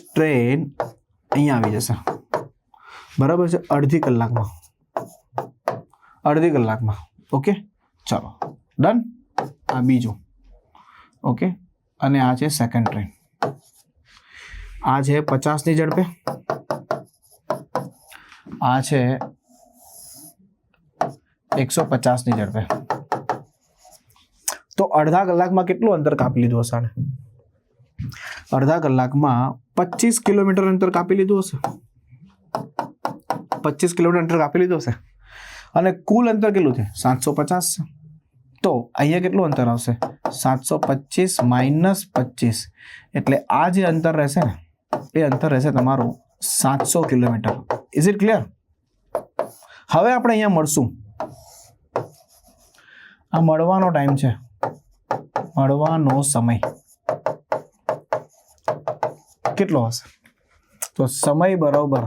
ટ્રેન અહીંયા આવી જશે, બરાબર છે? અડધી કલાકમાં અડધી કલાકમાં. ઓકે, ચાલો ડન. આ બીજું. ઓકે, અને આ છે સેકન્ડ ટ્રેન. આ છે 50ની ઝડપે, આ છે 150ની ઝડપે. તો અડધા કલાકમાં કેટલું અંતર કાપી લીધું હશે? અડધા કલાકમાં 25 કિલોમીટર અંતર કાપી લીધું હશે. 25 કિલોમીટર અંતર કાપી લીધું હશે. અને કુલ અંતર કેટલું છે? 750 છે. તો અહીંયા કેટલું અંતર આવશે? 725 માઇનસ 25, એટલે આ જે અંતર રહેશે ને એ અંતર રહેશે તમારું 700 કિલોમીટર. Is it clear? હવે આપણે અહીંયા મળશું. આ મળવાનો ટાઈમ છે, મળવાનો સમય કેટલો હશે? તો સમય બરાબર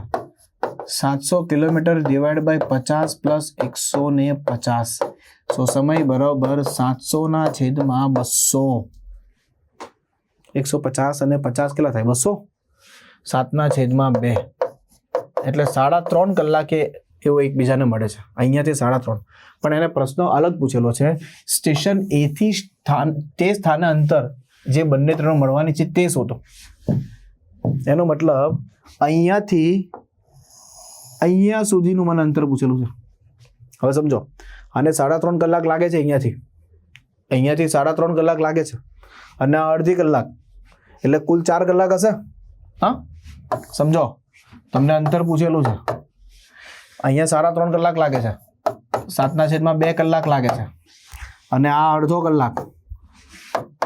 700 કિલોમીટર ડિવાઈડ બાય 50 પ્લસ 150. સો સમય બરાબર 700/200. 150 અને 50 કેટલા થાય? 200. 7/2, એટલે 3.5 કલાકે એવો એકબીજાને મળે છે. અહીંયાથી 3.5. પણ એને પ્રશ્ન અલગ પૂછેલો છે. સ્ટેશન એ થી તે સ્થાને અંતર જે બંને ટ્રેનો મળવાની છે તે શોધો. એનો મતલબ અહીંયાથી અહીંયા સુધીનું મને અંતર પૂછેલું છે. હવે સમજો, અને 3.5 કલાક લાગે છે અહીંયાથી 3.5 કલાક લાગે છે, અને અડધી કલાક, એટલે કુલ 4 કલાક હશે. હા, સમજો, તમને અંતર પૂછેલું છે. અહીંયા 3.5 કલાક લાગે છે, 7/2 કલાક લાગે છે, અને આ અડધો કલાક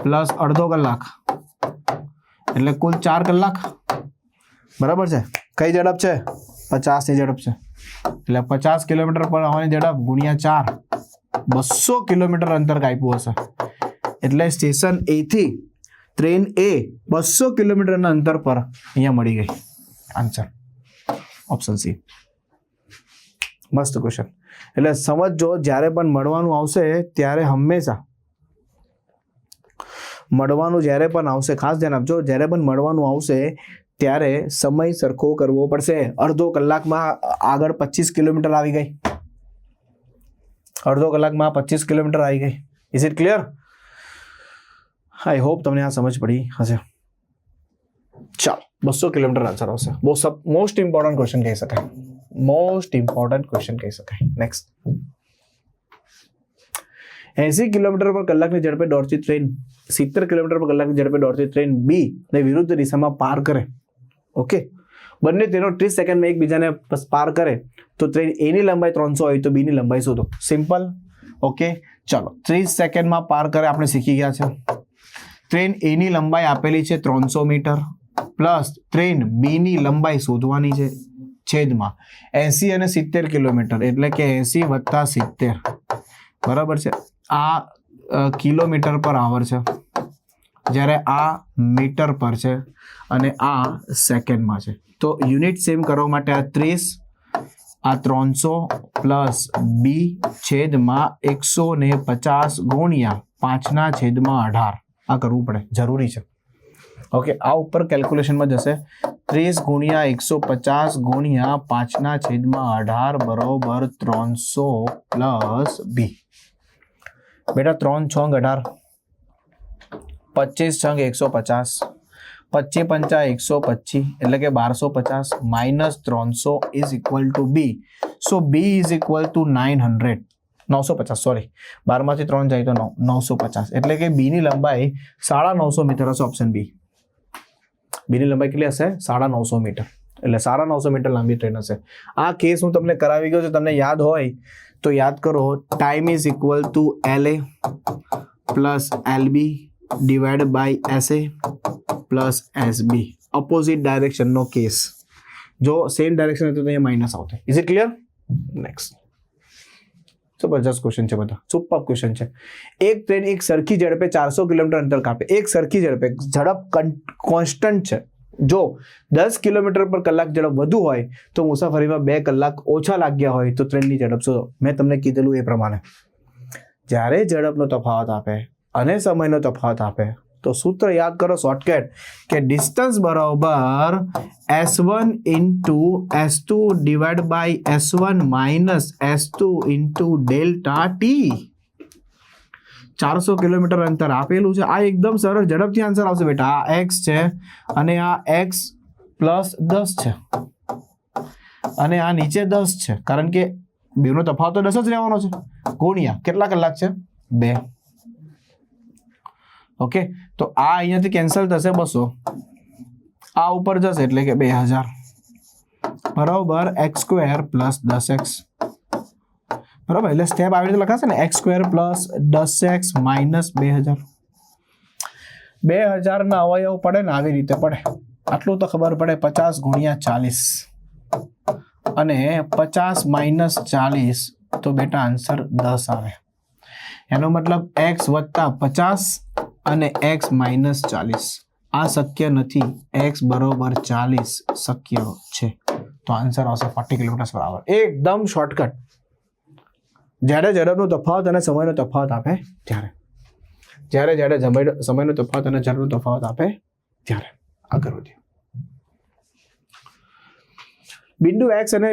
પ્લસ અડધો કલાક, એટલે કુલ 4 કલાક. બરાબર છે? કઈ ઝડપ છે? 50ની ઝડપ છે. એટલે 50 કિલોમીટર પર આવવાની ઝડપ ગુણ્યા 4, 200 કિલોમીટર અંતર કાપ્યું હશે. એટલે સ્ટેશન એ થી ટ્રેન એ 200 કિલોમીટરના અંતર પર અહીંયા મળી ગઈ. Answer option C. મસ્ત ક્વેશ્ચન. એટલે સમજો, જ્યારે પણ મળવાનું આવશે ત્યારે હંમેશા મળવાનું જ્યારે પણ આવશે, ખાસ ધ્યાન આપજો, જ્યારે પણ મળવાનું આવશે ત્યારે સમય સરખો કરવો પડશે. અડધો કલાકમાં આગળ 25 કિલોમીટર આવી ગઈ. અડધો કલાકમાં 25 કિલોમીટર આવી ગઈ. Is it clear? I hope તમને આ સમજ પડી હશે. ચાલો, 200 કિલોમીટર આન્સર આવશે. બહુ મોસ્ટ ઇમ્પોર્ટન્ટ ક્વેશ્ચન કહી શકાય. મોસ્ટ ઇમ્પોર્ટન્ટ ક્વેશ્ચન કહી શકાય. નેક્સ્ટ. 80 કિલોમીટર પર કલાકની ઝડપે દોડતી ટ્રેન 70 કિલોમીટર પર કલાકની ઝડપે દોડતી ટ્રેન બી ને વિરુદ્ધ દિશામાં પાર કરે. ઓકે, બંને ટ્રેનો 30 સેકન્ડમાં એકબીજાને પાર કરે તો ટ્રેન એ ની લંબાઈ 300 હોય તો બી ની લંબાઈ શોધો. સિમ્પલ. ઓકે, ચાલો, 30 સેકન્ડમાં પાર કરે આપણે શીખી ગયા છે. ટ્રેન એ ની લંબાઈ આપેલી છે 300 મીટર, પ્લસ ટ્રેન બી ની લંબાઈ શોધવાની છે, છેદમાં 80 અને 70 કિલોમીટર, એટલે કે 80 + 70. બરાબર છે? આ કિલોમીટર પર આવર છે, જ્યારે આ મીટર પર છે, અને આ સેકન્ડમાં છે. તો યુનિટ સેમ કરવા માટે આ 30, આ 300 પ્લસ બી છેદમાં 150 ગુણ્યા 5/18 આ કરવું પડે, જરૂરી છે. ઓકે, આ ઉપર કેલ્ક્યુલેશનમાં જશે. 30 ગુણ્યા 150 ગુણ્યા 5/18 બરોબર 300 પ્લસ બી. બેટા 3 × 6 = 18, 25 × 150, 25 × 5 125, એટલે કે 1250 minus 300 is equal to B. So B is equal to 950, sorry, 12માંથી 3 જાય તો 950, એટલે કે બી ની લંબાઈ 950 મીટર હશે. Option B. બી ની લંબાઈ કેટલી હશે? 950 મીટર. એટલે 950 મીટર લાંબી ટ્રેન હશે. આ કેસ હું તમને કરાવી ગયો છું, તમને યાદ હોય તો યાદ કરો. Time is equal to LA plus LB divide by SA plus SB. Opposite ડાયરેક્શનનો કેસ. જો સેમ ડાયરેક્શન હતો તો અહીંયા માઇનસ આવતે. Is it clear? નેક્સ્ટ. જબરજસ્ત ક્વેશ્ચન છે બધા, સુપર ક્વેશ્ચન છે. એક ટ્રેન એક સરખી ઝડપે 400 કિલોમીટર અંતર કાપે. એક સરખી ઝડપે, ઝડપ કોન્સ્ટન્ટ છે. જો 10 કિલોમીટર પર કલાક ઝડપ વધુ હોય તો મુસાફરીમાં 2 કલાક ઓછા લાગ્યા હોય તો ટ્રેનની ઝડપ શોધો. મેં તમને કીધેલું એ પ્રમાણે જ્યારે ઝડપનો તફાવત આપે અને સમયનો તફાવત આપે તો સૂત્ર યાદ કરો શોર્ટકટ કે ડિસ્ટન્સ બરાબર s1 into s2 divide by s1 minus s2 into delta t. 400 kilometre અંતર આપેલું છે. આ એકદમ સરળ ઝડપથી આન્સર આવશે બેટા. આ x છે અને આ x પ્લસ 10 છે અને આ નીચે 10 છે, કારણ કે બેનો તફાવત તો 10 જ રહેવાનો છે. ગુણ્યા કેટલા કલાક છે? 2. ઓકે, તો આ અહીંયાથી કેન્સલ થશે 200, આ ઉપર જશે એટલે કે 2000 બરાબર x² પ્લસ 10x બરાબર. એટલે સ્ટેપ આવી રીતે લખાશે ને, x² પ્લસ 10x માઇનસ 2000. 2000 ના અવયવ પડે ને આવી રીતે પડે, આટલું તો ખબર પડે. 50 ગુણ્યા 40 અને 50 માઇનસ 40 તો બેટા આન્સર 10 આવે. એનો મતલબ x વત્તા 50 અને x માઇનસ 40 આ શક્ય નથી. x બરોબર 40 શક્ય છે. તો આન્સર આવશે 40 કિલોમીટર પર આવર. એકદમ શોર્ટકટ. જ્યારે ઝડપનો તફાવત અને સમયનો તફાવત આપે ત્યારે, જ્યારે સમયનો તફાવત અને ઝડપનો તફાવત આપે ત્યારે. આગળ વધીએ. બિંદુ x અને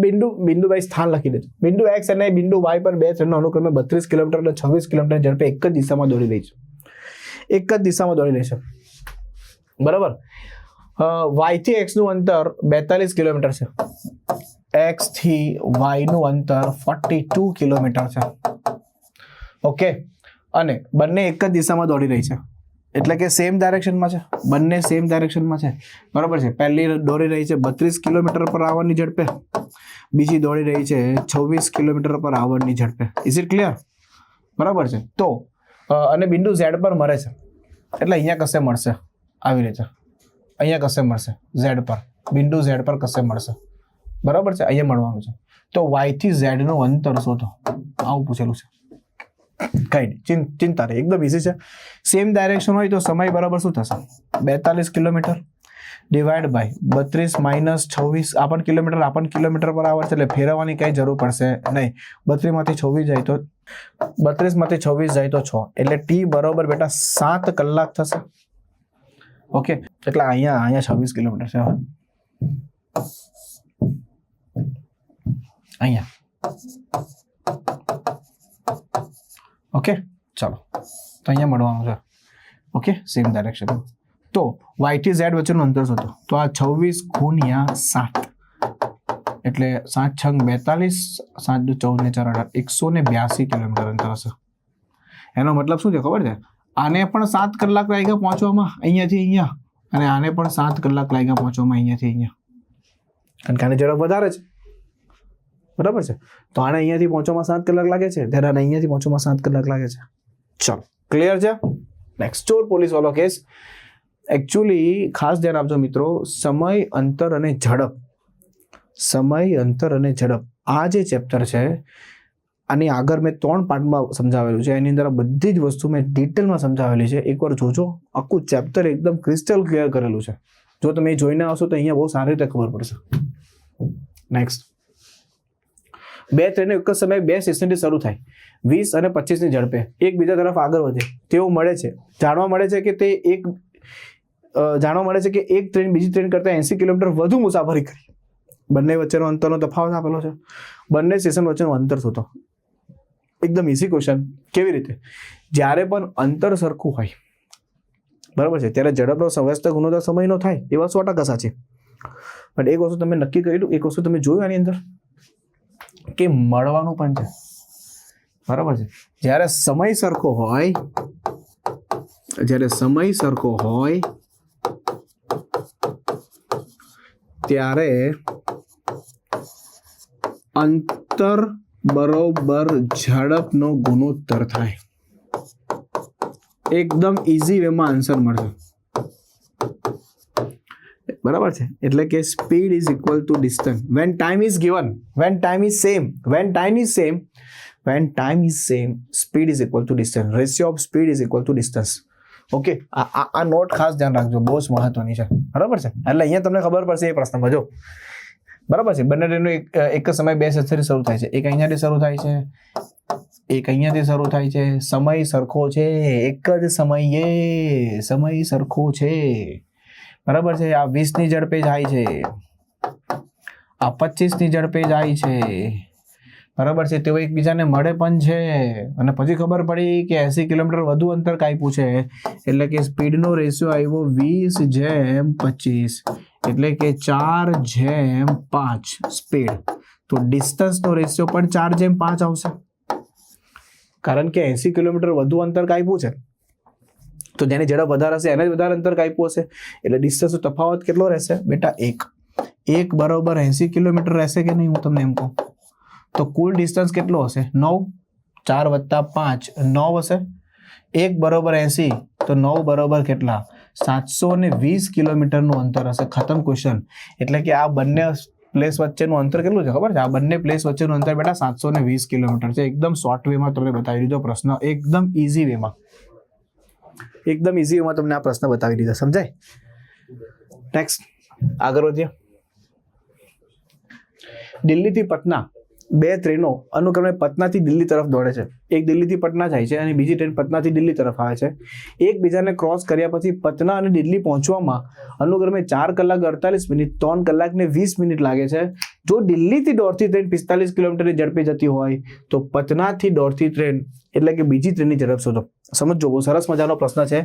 બિંદુ y સ્થાન લખી દેજો. બિંદુ x અને બિંદુ y પર બે ટ્રેનો અનુક્રમે 32 કિલોમીટર અને 26 કિલોમીટર ઝડપે એક જ દિશામાં દોડી રહી છે. એક જ દિશામાં દોડી રહી છે બરાબર. y થી x નું અંતર 42 કિલોમીટર છે. x થી y નું અંતર 42 કિલોમીટર છે. ઓકે, અને બંને એક જ દિશામાં દોડી રહી છે, એટલે કે સેમ ડાયરેક્શનમાં છે. બંને સેમ ડાયરેક્શનમાં છે બરાબર છે. પહેલી દોડી રહી છે 32 કિલોમીટર પર આવરની ઝડપે, બીજી દોડી રહી છે 26 કિલોમીટર પર આવરની ઝડપે. Is it clear? બરાબર છે. તો અને બિંદુ Z પર મળે છે, એટલે અહીંયા કશે મળશે આવી રીતે, અહીંયા કશે મળશે Z પર, બિંદુ Z પર કશે મળશે બરાબર છે. અહીંયા મળવાનું છે. તો y થી Z નું અંતર શોધો, આવું પૂછેલું છે. કઈ નહીં, ચિંતા નહીં, એકદમ ઇઝી છે. સેમ ડાયરેક્શન હોય તો સમય બરાબર શું થશે? 42 કિલોમીટર ડિવાઈડ બાય 32 માઇનસ 26. આ પણ કિલોમીટર પર આવર છે, એટલે ફેરવવાની કઈ જરૂર પડશે નહીં. 32 માંથી 26 જાય તો 6, એટલે t બરાબર બેટા 7 કલાક થશે. ઓકે, એટલે અહીંયા 26 કિલોમીટર છે. અહીંયા ઓકે, ચાલો તો અહીંયા મળવાનું છે. Okay, same direction. તો y થી z વચ્ચેનું અંતર શોધો. તો આ 26 ગુણ્યા 7 એટલે 7 છંગ 42, 7 દુ 14 ને 4 18, 182 કિલોમીટર અંતર હશે. એનો મતલબ શું છે ખબર છે? આને પણ 7 કલાક લાગ્યા પહોંચવામાં અહીંયાથી અહીંયા, અને આને પણ 7 કલાક લાગ્યા પહોંચવામાં અહીંયાથી અહીંયા, કારણ કે આની ઝડપ વધારે છે બરાબર છે. તો આને અહીંયાથી પહોંચવામાં 7 કલાક લાગે છે, ત્યારે આને અહીંયાથી પહોંચવામાં 7 કલાક લાગે છે. ચલો, ક્લિયર છે? નેક્સ્ટ, ચોર પોલીસ વાળો કેસ. એકચ્યુઅલી ખાસ ધ્યાન આપજો મિત્રો, સમય, અંતર અને ઝડપ. આ જે ચેપ્ટર છે આની આગળ મેં 3 પાર્ટમાં સમજાવેલું છે. એની અંદર બધી જ વસ્તુ મેં ડિટેલમાં સમજાવેલી છે. એકવાર જોજો, આખું ચેપ્ટર એકદમ ક્રિસ્ટલ ક્લિયર કરેલું છે. જો તમે જોઈને આવશો તો અહીંયા બહુ સારી રીતે ખબર પડશે. નેક્સ્ટ, બે ટ્રેનો એક જ સમયે 2 સ્ટેશનથી શરૂ થાય, 20 અને 25 ની ઝડપે એકબીજા તરફ આગળ વધે તેવું મળે છે. જાણવા મળે છે કે એક ટ્રેન બીજી ટ્રેન કરતાં 80 કિલોમીટર વધુ મુસાફરી કરી. બંને વચ્ચેનો અંતરનો તફાવત આપેલો છે. બંને સ્ટેશન વચ્ચેનું અંતર શોધો. એકદમ ઇઝી ક્વેશ્ચન. કેવી રીતે? જ્યારે પણ અંતર સરખું હોય બરાબર છે, ત્યારે ઝડપનો વ્યસ્ત ગુણોત્તર સમયનો થાય, એ વાત 100% સાચી. પણ એક વસ્તુ તમે નક્કી કર્યું, એક વસ્તુ તમે જોયું આની અંદર કે મળવાનું પણ છે બરાબર છે. જ્યારે સમય સરખો હોય ત્યારે અંતર બરોબર ઝડપનો ગુણોત્તર થાય. એકદમ ઇઝી વેમાં આન્સર મળશે બરાબર છે. એટલે કે speed is equal to distance when time is given, when time is same, speed is equal to distance, ratio of speed is equal to distance. Okay, આ નોટ ખાસ ધ્યાન રાખજો, બહુ જ મહત્વની છે બરાબર છે. એટલે અહીંયા તમને ખબર પડશે એ પ્રશ્નમાં. જો બરાબર છે, બંને ટ્રેનો એક જ સમયે 2 સ્ટેશનથી શરૂ થાય છે. એક અહીંયાથી શરૂ થાય છે, એક અહીંયાથી શરૂ થાય છે, સમય સરખો છે, એક જ સમયે સમય સરખો છે, બરાબર છે. આ 20 ની ઝડપે જાય છે, આ 25 ની ઝડપે જાય છે, બરાબર છે. તેઓ એકબીજાને મળે પણ છે અને પછી ખબર પડી કે 80 કિલોમીટર વધુ અંતર કાપ્યું છે, એટલે કે સ્પીડનો રેશિયો આવ્યો 20/25, એટલે કે 4/5 સ્પીડ. તો ડિસ્ટન્સનો રેશિયો પણ 4/5 આવશે, કારણ કે 80 કિલોમીટર વધુ અંતર કાપ્યું છે, તો જેની ઝડપ વધારે હશે એને જ વધારે અંતર કાપ્યું હશે, એટલે ડિસ્ટન્સનો તફાવત કેટલો રહેશે બેટા? 1 બરાબર 80 કિલોમીટર રહેશે કે નહીં? હું તમને એમ કહું તો કુલ ડિસ્ટન્સ કેટલો હશે? 9, 4 + 5 9 હશે. 1 બરાબર 80 તો 9 બરાબર કેટલા? 720 કિલોમીટરનું અંતર હશે. ખતમ ક્વેશ્ચન. એટલે કે આ બંને પ્લેસ વચ્ચેનું અંતર કેટલું છે ખબર છે? આ બંને પ્લેસ વચ્ચેનું અંતર બેટા 720 કિલોમીટર છે. એકદમ શોર્ટ વેમાં તમને બતાવી દીધો પ્રશ્ન, એકદમ ઇઝી વેમાં, એકદમ ઇઝી વેમાં તમને આ પ્રશ્ન બતાવી દીધો. સમજાય? નેક્સ્ટ આગળ વધીએ. દિલ્હીથી પટના 2 ટ્રેનો અનુક્રમે પટનાથી દિલ્હી તરફ દોડે છે. એક દિલ્હીથી પટના જાય છે અને બીજી ટ્રેન પટનાથી દિલ્હી તરફ આવે છે. એકબીજાને ક્રોસ કર્યા પછી પટના અને દિલ્હી પહોંચવામાં અનુક્રમે 4 કલાક 48 મિનિટ, 3 કલાક ને 20 મિનિટ લાગે છે. જો દિલ્હીથી દોડતી ટ્રેન 45 કિલોમીટરની ઝડપે જતી હોય તો પટનાથી દોડતી ટ્રેન એટલે કે બીજી ટ્રેનની ઝડપ શોધો. સમજો, બહુ સરસ મજાનો પ્રશ્ન છે.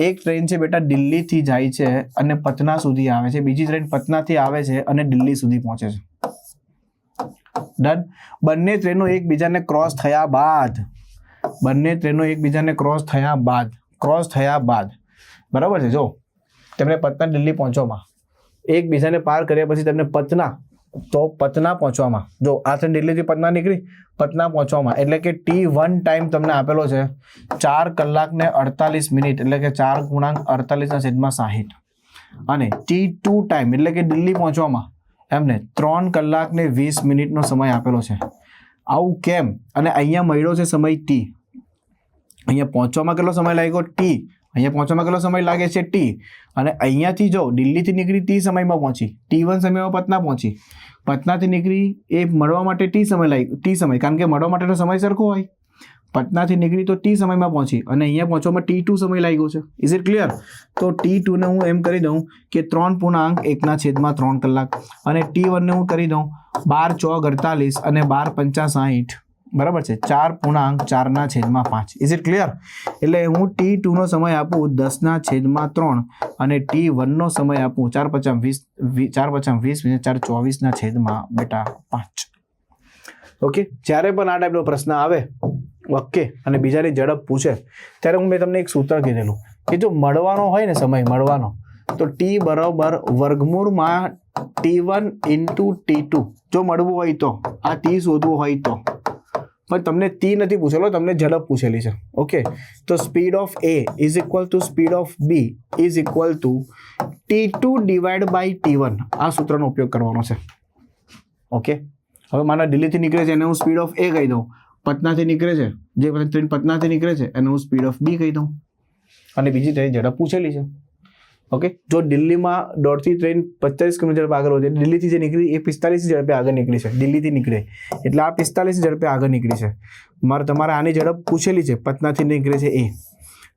એક ટ્રેન છે બેટા દિલ્હીથી જાય છે અને પટના સુધી આવે છે, બીજી ટ્રેન પટનાથી આવે છે અને દિલ્હી સુધી પહોંચે છે. ડન. બંને ટ્રેનો એકબીજાને ક્રોસ થયા બાદ, ક્રોસ થયા બાદ બરાબર છે. જો તેમને પટના દિલ્હી પહોંચવામાં, એકબીજાને પાર કર્યા પછી તેમને પટના પહોંચવામાં, જો આ ટ્રેન દિલ્હીથી પટના નીકળી, પટના પહોંચવામાં એટલે કે T1 ટાઈમ તમને આપેલો છે 4 કલાક ને 48 મિનિટ, એટલે કે 4×48/60, અને T2 ટાઈમ એટલે કે દિલ્હી પહોંચવામાં એમને 3 કલાક ને 20 મિનિટનો સમય આપેલો છે. આવું કેમ? અને અહીંયા મળ્યો છે સમય T. અહીંયા પહોંચવામાં કેટલો સમય લાગ્યો? T. અહીંયા પહોંચવામાં કેટલો સમય લાગે છે? T. અને અહીંયાથી જો દિલ્હીથી નીકળી T સમયમાં પહોંચી, T1 સમયમાં પટના પહોંચી, પટનાથી નીકળી એ મળવા માટે T સમય, કારણ કે મળવા માટેનો સમય સરખો હોય. પટનાથી નીકળી તો T સમયમાં પહોંચી અને અહીંયા પહોંચવામાં T2 સમય લાગ્યો છે. Is it clear? તો T2 ને હું એમ કરી દઉં કે 3.1/3 કલાક અને T1 ને હું કરી દઉં 12×4 = 48 અને 12×5 = 60, બરાબર છે. 4.4/5. Is it clear? એટલે હું T2 નો સમય આપું 10/3 અને T1 નો સમય આપું 4×20 મિનિટ 4/24/5. ઓકે. જ્યારે પણ આ ટાઈપનો પ્રશ્ન આવે, ઓકે, અને બીજાની ઝડપ પૂછે ત્યારે મેં તમને એક સૂત્ર કીધેલું કે જો મળવાનો હોય ને સમય મળવાનો, તો T બરાબર વર્ગમૂળમાં T1 × T2 જો મળવું હોય તો, આ T શોધવું હોય તો. પણ તમને T નથી પૂછેલો, તમને ઝડપ પૂછેલી છે. ઓકે, તો speed of A = speed of B = T2 / T1. આ સૂત્રનો ઉપયોગ કરવાનો છે. ઓકે, હવે મારા દિલ્હીથી નીકળે છે એને હું સ્પીડ ઓફ A કહી દઉં, પટનાથી નીકળે છે જે ટ્રેન પટનાથી નીકળે છે એને હું સ્પીડ ઓફ B કહી દઉં, અને બીજી ટ્રેન ઝડપ પૂછેલી છે. ઓકે, જો દિલ્હીમાં દોડતી ટ્રેન 45 કિલોમીટર ઝડપે આગળ વધે, દિલ્હીથી જે નીકળી એ 45 ઝડપે આગળ નીકળી છે, દિલ્હીથી નીકળે એટલે આ 45 ઝડપે આગળ નીકળી છે. તમારે આની ઝડપ પૂછેલી છે, પટનાથી નીકળે છે એ.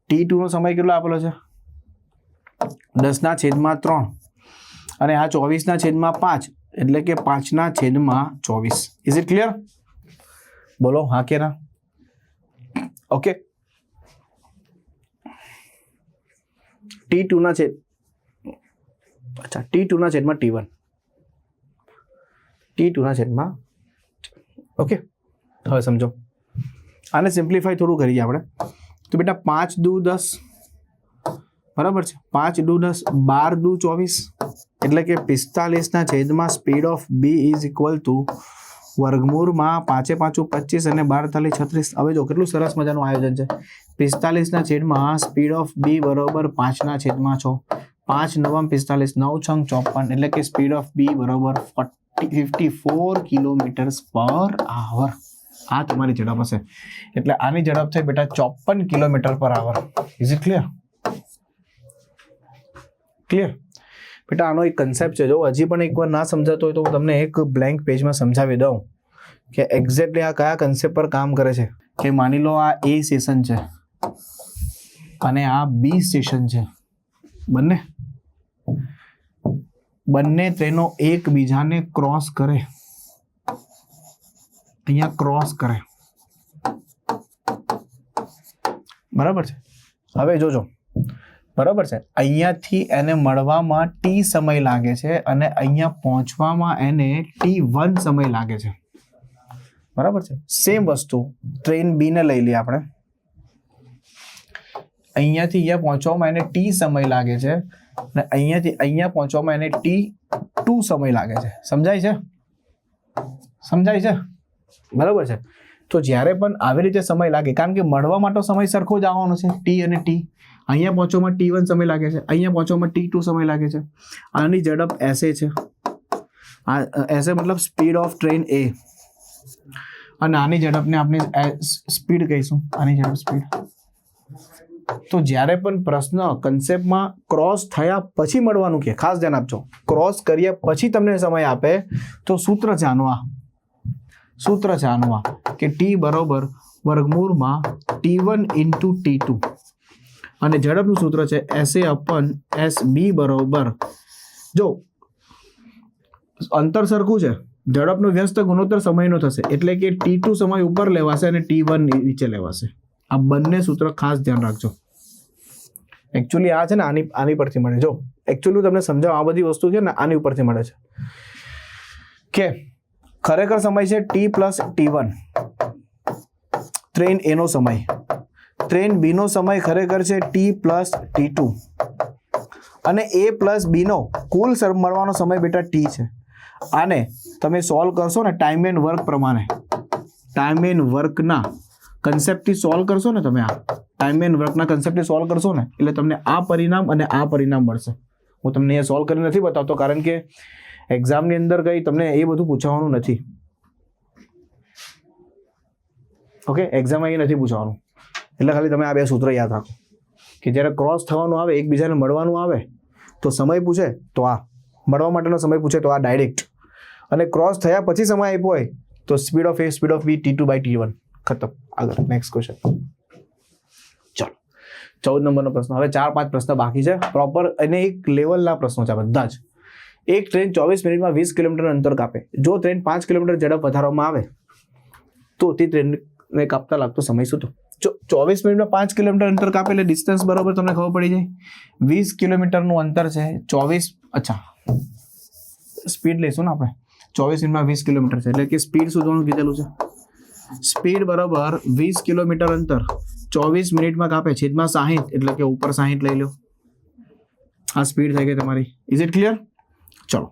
T2 નો સમય કેટલો આપેલો છે? 10/3 અને આ 24/5 એટલે કે 5/24. Is it clear? બોલો હા કે ના? ઓકે. T2 T1, okay. હવે સમજો, આને સિમ્પ્લિફાઈ થોડું કરીએ આપણે. તો બેટા 5 દુ 10, બરાબર છે. 5 દુ 10 12 દુ 24 એટલે કે 45 સ્પીડ ઓફ B = વર્ગમૂળમાં 5×5 = 25 અને 12 × 36. હવે જો કેટલું સરસ મજાનું આયોજન છે. 45 સ્પીડ ઓફ B બરાબર 5/6, 5 9 45, 9 6 54 એટલે કે સ્પીડ ઓફ B બરાબર 54 km/h. આ તમારી ઝડપ હશે, એટલે આની ઝડપ થઈ બેટા 54 km/h. Is it clear? Clear બેટા? આનો એક કન્સેપ્ટ છે, જો હજી પણ એકવાર ના સમજાતો હોય તો હું તમને એક બ્લેન્ક પેજમાં સમજાવી દઉં કે એક્ઝેક્ટલી આ કયા કન્સેપ્ટ પર કામ કરે છે. કે માની લો આ A સ્ટેશન છે અને આ B સ્ટેશન છે, બંને ટ્રેનો એકબીજાને ક્રોસ કરે, અહીંયા ક્રોસ કરે, બરાબર છે. હવે જોજો, બરાબર છે, અહીંયાથી એને મળવામાં T સમય લાગે છે અને અહીંયા પહોંચવામાં એને T1 સમય લાગે છે, બરાબર છે. સેમ વસ્તુ ટ્રેન B ને લઈ લઈએ આપણે. અહીંયાથી અહીંયા પહોંચવામાં એને T સમય લાગે છે અને અહીંયાથી અહીંયા પહોંચવામાં એને T2 સમય લાગે છે. સમજાય છે? સમજાય છે? બરાબર છે. તો જ્યારે પણ આવી રીતે સમય લાગે, કારણ કે મળવા માટે સમય સરખો જ આવવાનો છે, T અને T. અહીંયા પહોંચવામાં T1 સમય લાગે છે, અહીંયા પહોંચવામાં T2 સમય લાગે છે. આની ઝડપ SA છે, SA મતલબ સ્પીડ ઓફ ટ્રેન A, અને આની ઝડપને આપણે સ્પીડ કહીશું, આની ઝડપ સ્પીડ. તો જ્યારે પણ પ્રશ્ન કન્સેપ્ટમાં ક્રોસ થયા પછી મળવાનું કે, ખાસ ધ્યાન આપજો, ક્રોસ કર્યા પછી તમને સમય આપે તો સૂત્ર છે આનું, કે T બરોબર વર્ગમૂળમાં T1 ઇન્ટુ T2 અને ઝડપનું સૂત્ર છે SA અપન SB બરોબર, જો અંતર સરખું છે, ઝડપનો વ્યસ્ત ગુણોત્તર સમયનો થશે એટલે કે T2 સમય ઉપર લેવાશે અને T1 નીચે લેવાશે. આ બંને સૂત્ર ખાસ ધ્યાન રાખજો. એકચ્યુઅલી આ છે ને આની પરથી મળે. જો એકચ્યુઅલી તમને સમજાવ, આ બધી વસ્તુ છે ને આની ઉપરથી મળે છે કે ખરેખર સમય છે T plus T1 train A નો સમય, ટ્રેન B નો સમય ખરેખર છે T પ્લસ T2 અને A પ્લસ B નો કુલ મળવાનો સમય બેટા T છે. આને તમે સોલ્વ કરશો ને ટાઈમ એન્ડ વર્ક પ્રમાણે, ટાઈમ એન્ડ વર્કના કન્સેપ્ટથી સોલ્વ કરશો ને, તમે આ ટાઈમ એન્ડ વર્કના કન્સેપ્ટથી સોલ્વ કરશો ને એટલે તમને આ પરિણામ અને આ પરિણામ મળશે. હું તમને એ સોલ્વ કરી નથી બતાવતો કારણ કે એક્ઝામની અંદર કંઈ તમને એ બધું પૂછવાનું નથી. ઓકે, એક્ઝામ અહીં નથી પૂછવાનું, એટલે ખાલી તમે આ બે સૂત્ર યાદ રાખો કે જ્યારે ક્રોસ થવાનું આવે, એકબીજાને મળવાનું આવે તો સમય પૂછે તો આ, મળવા માટેનો સમય પૂછે તો આ ડાયરેક્ટ, અને ક્રોસ થયા પછી સમય આપ્યો હોય તો speed of A, speed of B, T2/T1. ખતમ. આગળ નેક્સ્ટ ક્વેશ્ચન. ચાલો 14 નંબરનો પ્રશ્ન. હવે 4-5 પ્રશ્ન બાકી છે પ્રોપર, અને એક લેવલના પ્રશ્નો છે બધા જ. એક ટ્રેન 24 મિનિટમાં 20 કિલોમીટર અંતર કાપે. જો ટ્રેન 5 કિલોમીટર ઝડપ વધારવામાં આવે તો તે ટ્રેનને કાપતા લાગતો સમય શું? જો 24 મિનિટમાં 5 કિલોમીટર અંતર કાપે એટલે ડિસ્ટન્સ બરોબર તમને ખબર પડી જાય. 20 કિલોમીટરનું અંતર છે, 24, અચ્છા સ્પીડ લઈશું ને આપણે, 24 મિનિટમાં 20 કિલોમીટર છે એટલે કે સ્પીડ શોધવાનું કીધેલું છે. સ્પીડ બરોબર 20 કિલોમીટર અંતર 24 મિનિટમાં કાપે, છેદમાં 60 એટલે કે ઉપર 60 લઈ લો. આ સ્પીડ થઈ ગઈ તમારી. Is it clear? ચલો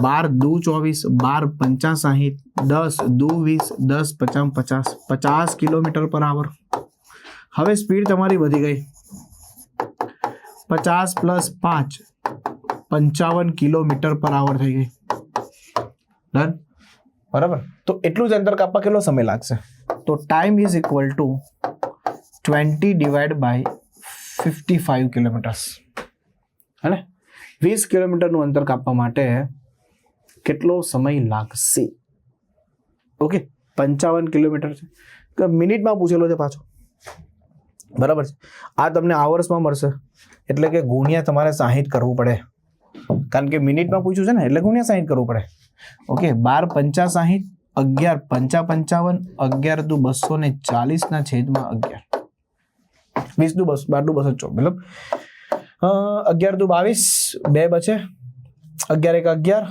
12 દુ 24, 12 પંચા 60, 10 દુ 20, 10 પચાસ 50, 50 કિલોમીટર પર આવર. હવે સ્પીડ તમારી વધી ગઈ, 50 પ્લસ 5 55 કિલોમીટર પર આવર થઈ ગઈ. ડન, બરાબર. તો એટલું જ અંતર કાપવા કેટલો સમય લાગશે? તો time is equal to 20 divide by 55 kilometres. હે ને, 20 કિલોમીટરનું અંતર કાપવા માટે કેટલો સમય લાગશે? ઓકે, 55 કિલોમીટર છે, મિનિટમાં પૂછેલો છે પાછો, બરાબર છે. આ તમને આવર્સમાં મળશે એટલે કે ગુણ્યા તમારે 60 કરવું પડે, કારણ કે મિનિટમાં પૂછ્યું છે ને એટલે ગુણ્યા 60 કરવું પડે. ઓકે, 12 પંચા 60, 11 પંચા 55, 11 દુ 240 ના છેદમાં 11, 20 દુ 12 દુ 224, મતલબ 11 દુ 22, 2 બચે, 11 1 11,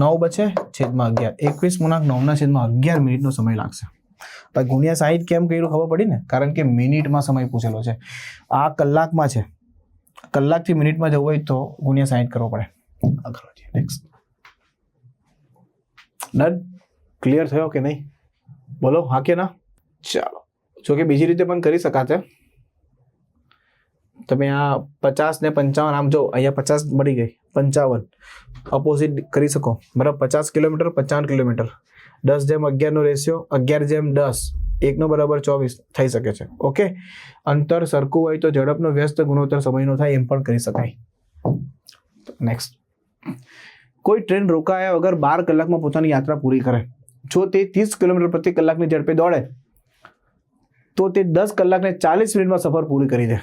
9 બચે, છેદમાં 11, 21 ગુણાંક 9 ના છેદમાં 11 મિનિટનો સમય લાગશે. ભાઈ ગુણ્યા 60 કેમ કર્યું ખબર પડી ને, કારણ કે મિનિટમાં સમય પૂછેલો છે. આ કલાકમાં છે, કલાકથી મિનિટમાં જવું હોય તો ગુણ્યા 60 કરવો પડે. આગળ નેક્સ્ટ. ડન, ક્લિયર થયો કે નહીં? બોલો હા કે ના? ચાલો, જો કે બીજી રીતે પણ કરી શકાશે. તમે આ 50 ને 55, આમ જો અહીંયા 50 મળી ગઈ, 55 અપોઝિટ કરી શકો, બરાબર. 50 કિલોમીટર 55 કિલોમીટર, 10:11 નો રેશિયો, 11:10, 1 નો બરાબર 24 થઈ શકે છે. ઓકે, અંતર સરખું હોય તો ઝડપનો વ્યસ્ત ગુણોત્તર સમયનો થાય, એમ પણ કરી શકાય. નેક્સ્ટ. કોઈ ટ્રેન રોકાયા વગર 12 કલાકમાં પોતાની યાત્રા પૂરી કરે જો તે 30 કિલોમીટર પ્રતિ કલાકની ઝડપે દોડે તો તે 10 કલાકને 40 મિનિટમાં સફર પૂરી કરી દે.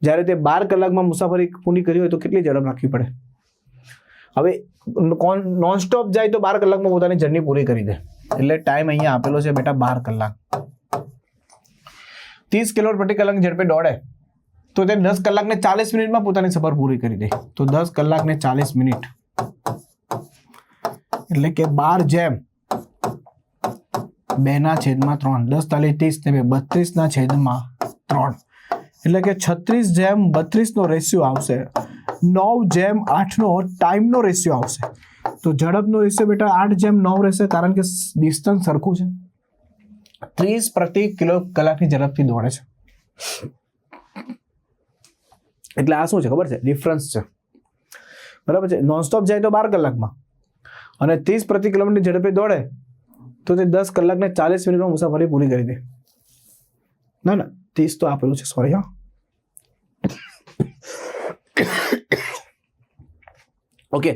જ્યારે તે 12 કલાકમાં મુસાફરી પૂરી કરી હોય તો કેટલી ઝડપ રાખવી પડે? હવે નોનસ્ટોપ જાય તો 12 કલાકમાં પોતાની જર્ની પૂરી કરી દે. એટલે ટાઈમ અહીંયા આપેલો છે બેટા 12 કલાક. 30 કિલોમીટર પ્રતિ કલાકની ઝડપે દોડે તો તે 10 કલાકને 40 મિનિટમાં પોતાની સફર પૂરી કરી દે. તો 10 કલાકને 40 મિનિટ એટલે કે 12 જેમ 2/3 10 તાલી 30 ને 32/3 એટલે કે 36 જેમ 32 નો રેશિયો આવશે. 9 જેમ 8 નો ટાઈમનો રેશિયો આવશે. તો ઝડપનો રેશિયો બેટા 8 જેમ 9 રહેશે કારણ કે ડિસ્ટન્સ સરખું છે. 30 પ્રતિ કિલો કલાકની ઝડપથી દોડે છે. એટલે આ શું છે ખબર છે? ડિફરન્સ છે. બરાબર છે. નોનસ્ટોપ જાય તો 12 કલાકમાં અને 30 પ્રતિ કિલોમીટર ઝડપે દોડે તો તે 10 કલાકને 40 મિનિટમાં મુસાફરી પૂરી કરી દે. ના 30 તો આપેલું છે, સોરી. હા, ઓકે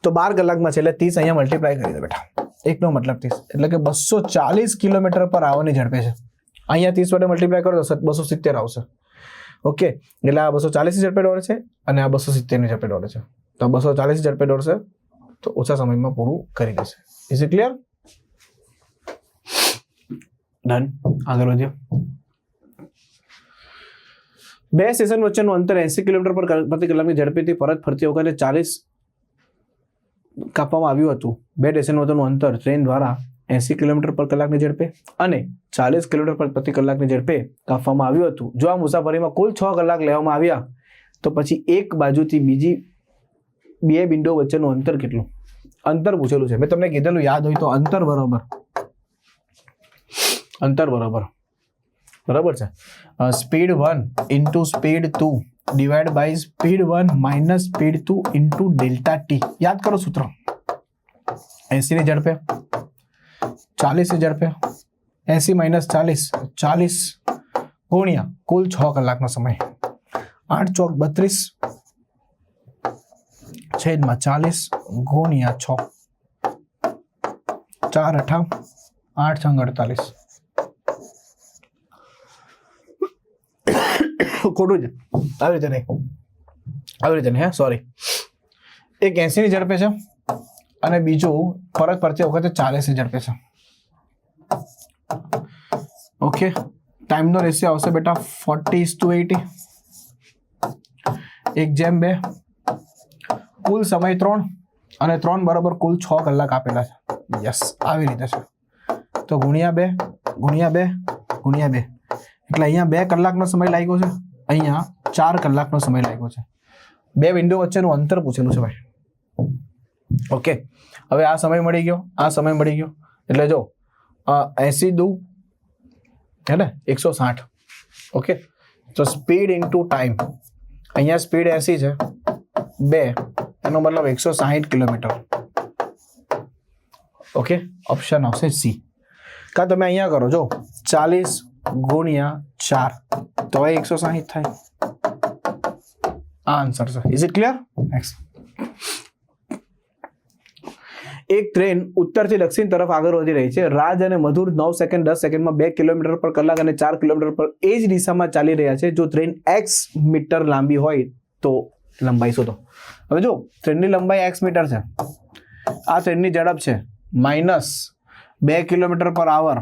તો 12 કલાકમાં છે એટલે 30 અહીંયા મલ્ટીપ્લાય કરી દે બેટા. એકનો મતલબ 30 એટલે કે 240 કિલોમીટર પર આવરની ઝડપે છે. અહીંયા 30 વડે મલ્ટીપ્લાય કરો તો 270 આવશે. ઓકે, એટલે આ 240 ઝડપે દોડે છે અને આ 270 ની ઝડપે દોડે છે. તો 240 ઝડપે દોડશે તો ઓછા સમયમાં પૂરું કરી દેશે. Is it clear? ડન. આગળ વધ્યો. બે સ્ટેશન વચ્ચેનું અંતર 80 કિલોમીટર પ્રતિ કલાકની ઝડપેથી પરત ફરતી વખતે 40 કાપવામાં આવ્યું હતું. બે સ્ટેશન વચ્ચેનું અંતર ટ્રેન દ્વારા 80 કિલોમીટર પર કલાકની ઝડપે અને 40 કિલોમીટર પ્રતિ કલાકની ઝડપે કાપવામાં આવ્યું હતું. જો આ મુસાફરીમાં કુલ 6 કલાક લેવામાં આવ્યા તો પછી એક બાજુથી બીજી બે બિંદુઓ વચ્ચેનું અંતર કેટલું? અંતર પૂછેલું છે. મેં તમને કીધેલું યાદ હોય તો અંતર બરોબર છે. Speed 1 into speed 2 divide by speed 1 minus speed 2 into delta t. યાદ કરો સૂત્ર. 80 ની ઝડપે 40 ની ઝડપે 80 માઇનસ 40 ગુણ્યા કુલ 6 કલાકનો સમય. 8 ચોક 32 છેદમાં 40 ગુણ્યા 6 4 8 8 6 48. ખોટું છે. આવી રીતે નહીં. હે, સોરી. એક 80 ની ઝડપે છે અને બીજું પરત ફરતી વખતે 40 ની ઝડપે છે. ઓકે, ટાઈમનો રેશિયો આવશે બેટા 40:80. 1/2. કુલ સમય 3 અને 3 બરાબર કુલ 6 કલાક આપેલા છે. યસ, આવી રીતે છે. તો ગુણ્યા 2 એટલે અહીંયા 2 કલાકનો સમય લાગ્યો છે, અહીંયા 4 કલાકનો સમય લાગ્યો છે. બે વિન્ડો વચ્ચેનું અંતર પૂછેલું છે ભાઈ. ઓકે, હવે આ સમય મળી ગયો એટલે જો 80 દુ હે ને 160. ઓકે, તો સ્પીડ ઇન્ટુ ટાઈમ. અહીંયા સ્પીડ 80 છે, 2 એનો મતલબ 160 કિલોમીટર. ઓકે, ઓપ્શન આવશે સી. કાં તમે અહીંયા કરો, જો 40 ગુણ્યા 4 તો 160 થાય. આ આન્સર છે. Is it clear? નેક્સ્ટ. એક ટ્રેન ઉત્તરથી દક્ષિણ તરફ આગળ વધી રહી છે. રાજ અને મધુર 9 સેકન્ડ 10 સેકન્ડમાં 2 કિલોમીટર પર કલાક અને 4 કિલોમીટર પર એ જ દિશામાં ચાલી રહ્યા છે. જો ટ્રેન x મીટર લાંબી હોય તો લંબાઈ શોધો. હવે જો ટ્રેનની લંબાઈ x મીટર છે, આ ટ્રેનની ઝડપ છે -2 કિલોમીટર પર આવર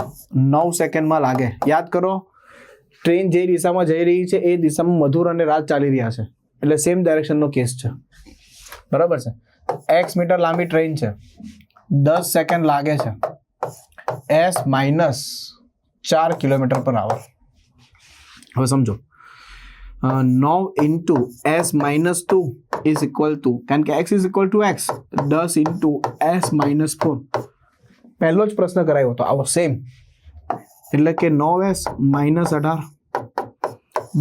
9 સેકન્ડમાં લાગે. યાદ કરો, ટ્રેન જે દિશામાં જઈ રહી છે એ દિશામાં મધુર અને રાજ ચાલી રહ્યા છે, એટલે સેમ ડાયરેક્શનનો કેસ છે. બરાબર છે. x મીટર લાંબી ટ્રેન છે, 10 સેકન્ડ લાગે છે, s -4 કિલોમીટર પર આવર. હવે સમજો, 9 into s -2 is equal two, કારણ કે x is equal two x, 10 into s -4. પહેલો જ પ્રશ્ન કરાયો હતો આવો સેમ, એટલે કે 9s -18,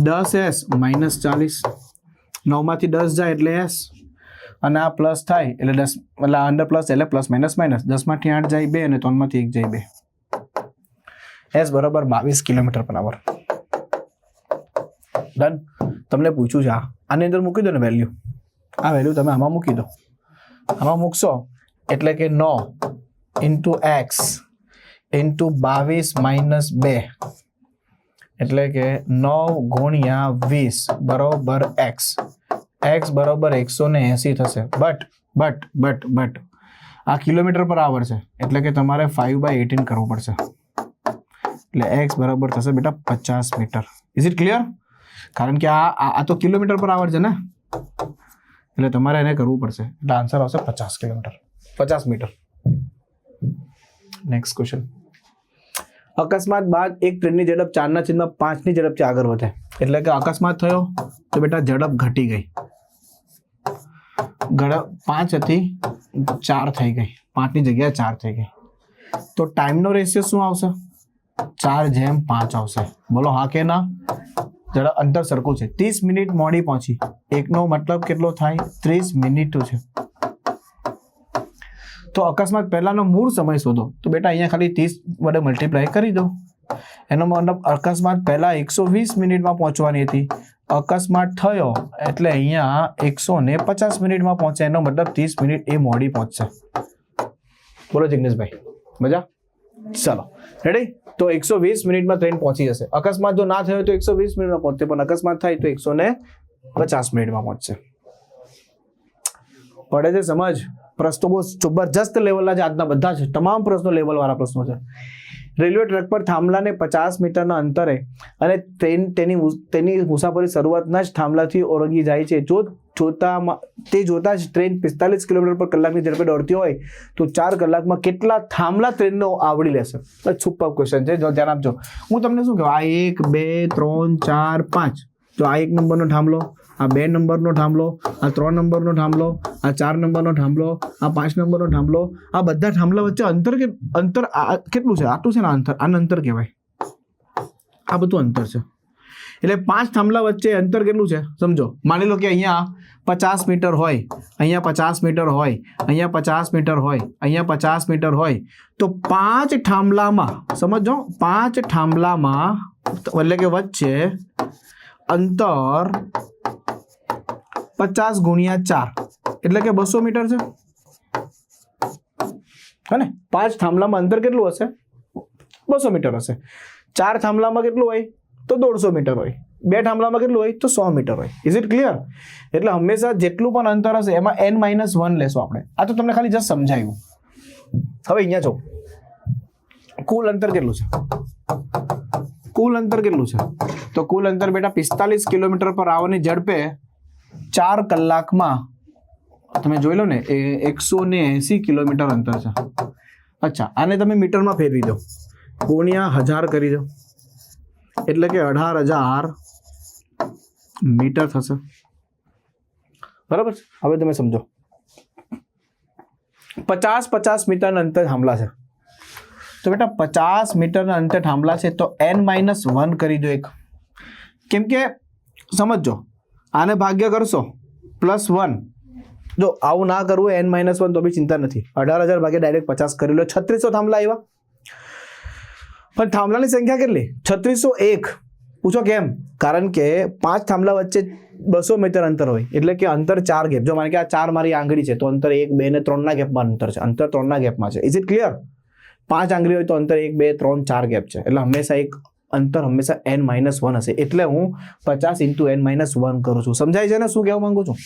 10s -40, 9 માંથી 10 જાય એટલે s, અને આ પ્લસ થાય એટલે 10, એટલે અંડર પ્લસ એટલે પ્લસ માઇનસ, 10 માંથી 8 જાય 2 અને 3 માંથી 1 જાય 2. s બરાબર 22 કિલોમીટર પર આવર. ડન. તમને પૂછ્યું છે આની અંદર મૂકી દો ને વેલ્યુ. આ વેલ્યુ તમે આમાં મૂકી દો. આમાં મૂકશો એટલે કે 9 ઇન્ટુ એક્સ ઇન્ટુ 22 - 2 એટલે કે 9 ગુણ્યા 20 બરોબર એક્સ. એક્સ બરોબર 180 થશે. બટ આ કિલોમીટર પર આવર છે એટલે કે તમારે 5/18 કરવું પડશે. એટલે એક્સ બરાબર થશે બેટા 50 મીટર. Is it clear? કારણ કે આ તો કિલોમીટર પર આવર છે ને, એટલે તમારે એને કરવું પડશે. એટલે આન્સર આવશે 50 મીટર. Next question. અકસ્માત બાદ એક ટ્રેનની ઝડપ 4/5 ની ઝડપથી આગળ વધે એટલે કે અકસ્માત થયો તો બેટા ઝડપ ઘટી ગઈ. 5 હતી 4 થઈ ગઈ, 5 ની જગ્યાએ 4 થઈ ગઈ. તો ટાઈમનો રેશિયો શું આવશે? 4/5 આવશે. બોલો હા કે ના? જરા અંતર સરખું છે. 30 મિનિટ મોડી પહોંચી, એકનો મતલબ કેટલો થાય? 30 મિનિટ છે. તો અકસ્માત પહેલાનો મૂળ સમય શોધો. તો બેટા અહીંયા ખાલી 30 વડે મલ્ટીપ્લાય કરી દો. એનો મતલબ અકસ્માત પહેલા 120 મિનિટમાં પહોંચવાની હતી, અકસ્માત થયો એટલે અહીંયા 150 મિનિટમાં પહોંચે, એનો મતલબ 30 મિનિટ એ મોડી પહોંચશે. બોલો જિગ્નેશભાઈ, મજા? ચાલો રેડી. તો 120 મિનિટમાં ટ્રેન પહોંચી જશે. અકસ્માત જો ના થયો તો 120 મિનિટમાં પહોંચશે, પણ અકસ્માત થાય તો 150 મિનિટમાં પહોંચશે. પડે છે સમજ? પ્રશ્નો બહુ જબરજસ્ત લેવલના છે આજના, બધા છે, તમામ પ્રશ્નો લેવલવાળા પ્રશ્નો છે. રેલવે ટ્રેક પર થાંભલાને 50 મીટરના અંતરે અને ટ્રેન તેની મુસાફરી શરૂઆતના જ થાંભલાથી ઓળંગી જાય છે. જોતા જ ટ્રેન 45 કિલોમીટર પર કલાકની ઝડપે દોડતી હોય તો 4 કલાકમાં કેટલા થાંભલા ટ્રેનનો આવરી લેશે? સુપર ક્વેશ્ચન છે, જો ધ્યાન આપજો. હું તમને શું કહું, આ 1 2 3 4 5, તો આ 1 નંબરનો થાંભલો, આ 2 નંબરનો થાંભલો, આ 3 નંબરનો થાંભલો, આ 4 નંબરનો થાંભલો, આ 5 નંબરનો થાંભલો, આ બધા થાંભલા વચ્ચે અંતર કેટલું છે? આટલું છે ને અંતર, આને અંતર કહેવાય. આ બધું અંતર છે. એટલે 5 થાંભલા વચ્ચે અંતર કેટલું છે સમજો. માની લો કે અહીંયા 50 મીટર હોય, અહીંયા 50 મીટર હોય, અહીંયા 50 મીટર હોય, અહીંયા 50 મીટર હોય, તો 5 થાંભલામાં સમજો, 5 થાંભલામાં એટલે કે વચ્ચે અંતર 50 ગુણ્યા 4 એટલે કે 200 મીટર છે. હે ને? 5 થાંભલામાં અંતર કેટલું હશે? 200 મીટર હશે. 4 થાંભલામાં કેટલું હોય? તો 150 મીટર હોય. 2 થાંભલામાં કેટલું હોય? તો 100 મીટર હોય. Is it clear? એટલે હંમેશા જેટલું પણ અંતર હશે એમાં n-1 લેશું આપણે. આ તો તમને ખાલી જસ્ટ સમજાવ્યું. હવે અહીંયા જો કુલ અંતર કેટલું છે? કુલ અંતર કેટલું છે? તો કુલ અંતર બેટા 45 કિલોમીટર પર આવવાની ઝડપે 4 કલાકમાં તમે જોઈ લો ને, એ 180 કિલોમીટર અંતર છે. અચ્છા, આને તમે મીટરમાં ફેરવી દો, ગુણ્યા 1000 કરી દો, એટલે કે 18,000 મીટર થશે. બરાબર છે? હવે તમે સમજો, 50 મીટરના અંતર થાંભલા છે. તો બેટા 50 મીટરના અંતર થાંભલા છે તો n-1 કરી દો એક. કેમ કે સમજો, આને ભાગ્ય કરશો +1. જો આવું ના કરવું n-1 તો બી ચિંતા નથી. 18,000 ભાગ્યા ડાયરેક્ટ 50 કરી લો. 3600 થાંભલા આવ્યા. પણ થાંભલાની સંખ્યા કેટલી? 3601. પૂછો કેમ? કારણ કે 5 થાંભલા વચ્ચે 200 મીટર અંતર હોય, એટલે કે અંતર 4 ગેપ. જો માને કે આ 4 મારી આંગળી છે તો અંતર 1 2 ને 3 ના ગેપમાં અંતર છે. અંતર 3 ના ગેપમાં છે. Is it clear? 5 આંગળી હોય તો અંતર 1 2 3 4 ગેપ છે. એટલે હંમેશા એક અંતર હંમેશા n-1 હશે. એટલે હું 50 × n-1 કરું છું. સમજાય છે ને શું કહેવા માંગુ છું?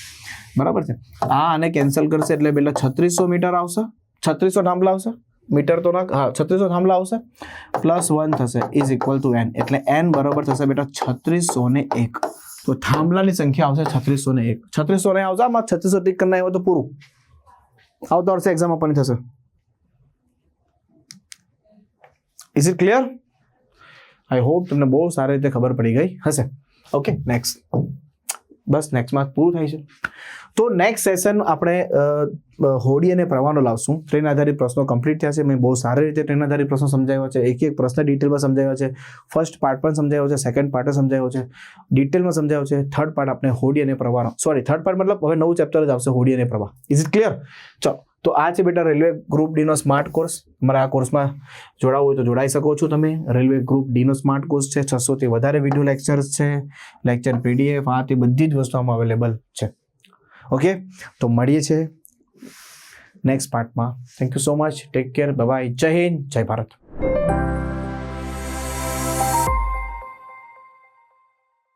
બરાબર છે? આ આને કેન્સલ કરશે એટલે પેલા 3600 મીટર આવશે, 3600 થાંભલા આવશે. મીટર તો ના, હા 3600 થાંભલા આવશે, +1 થશે ઇઝ ઇક્વલ ટુ n. એટલે n બરાબર થશે બેટા 3601. તો થાંભલાની સંખ્યા આવશે 3601. 3600 નહીં આવશે, આમાં 3600 ટીક કરી આવ્યો તો પૂરું. આવતા વર્ષે એક્ઝામ આપવાની થશે. Is it clear? I hope તમને બહુ સારી રીતે ખબર પડી ગઈ હશે. Okay, next. બસ નેક્સ્ટમાં પૂરું થાય છે. તો નેક્સ્ટ સેશન આપણે હોડી અને પ્રવાહનો લાવશું. ટ્રેન આધારિત પ્રશ્નો કમ્પ્લીટ થયા છે. મેં બહુ સારી રીતે ટ્રેન આધારિત પ્રશ્નો સમજાવ્યા છે. એક પ્રશ્ન ડિટેલમાં સમજાવ્યા છે. ફર્સ્ટ પાર્ટ પણ સમજાવ્યો છે, સેકન્ડ પાર્ટ સમજાવ્યો છે, ડિટેલમાં સમજાવ્યો છે. થર્ડ પાર્ટ આપણે હોડી અને પ્રવાહનો, સોરી થર્ડ પાર્ટ મતલબ હવે નવું ચેપ્ટર જ આવશે, હોડી અને પ્રવાહ. Is it clear? ચલો, તો આ છે બેટા રેલવે ગ્રુપ ડી નો સ્માર્ટ કોર્સ. તમારે આ કોર્સમાં જોડાવવું હોય તો જોડાઈ શકો છો તમે. રેલવે ગ્રુપ ડી નો સ્માર્ટ કોર્સ છે. 600 થી વધારે વિડીયો લેક્ચર્સ છે, લેક્ચર PDF, આ તે બધી જ વસ્તુ આમાં અવેલેબલ છે. ઓકે, તો મળીએ છીએ નેક્સ્ટ પાર્ટમાં. Thank you so much. Take care. Bye. Jai Hind. જય ભારત.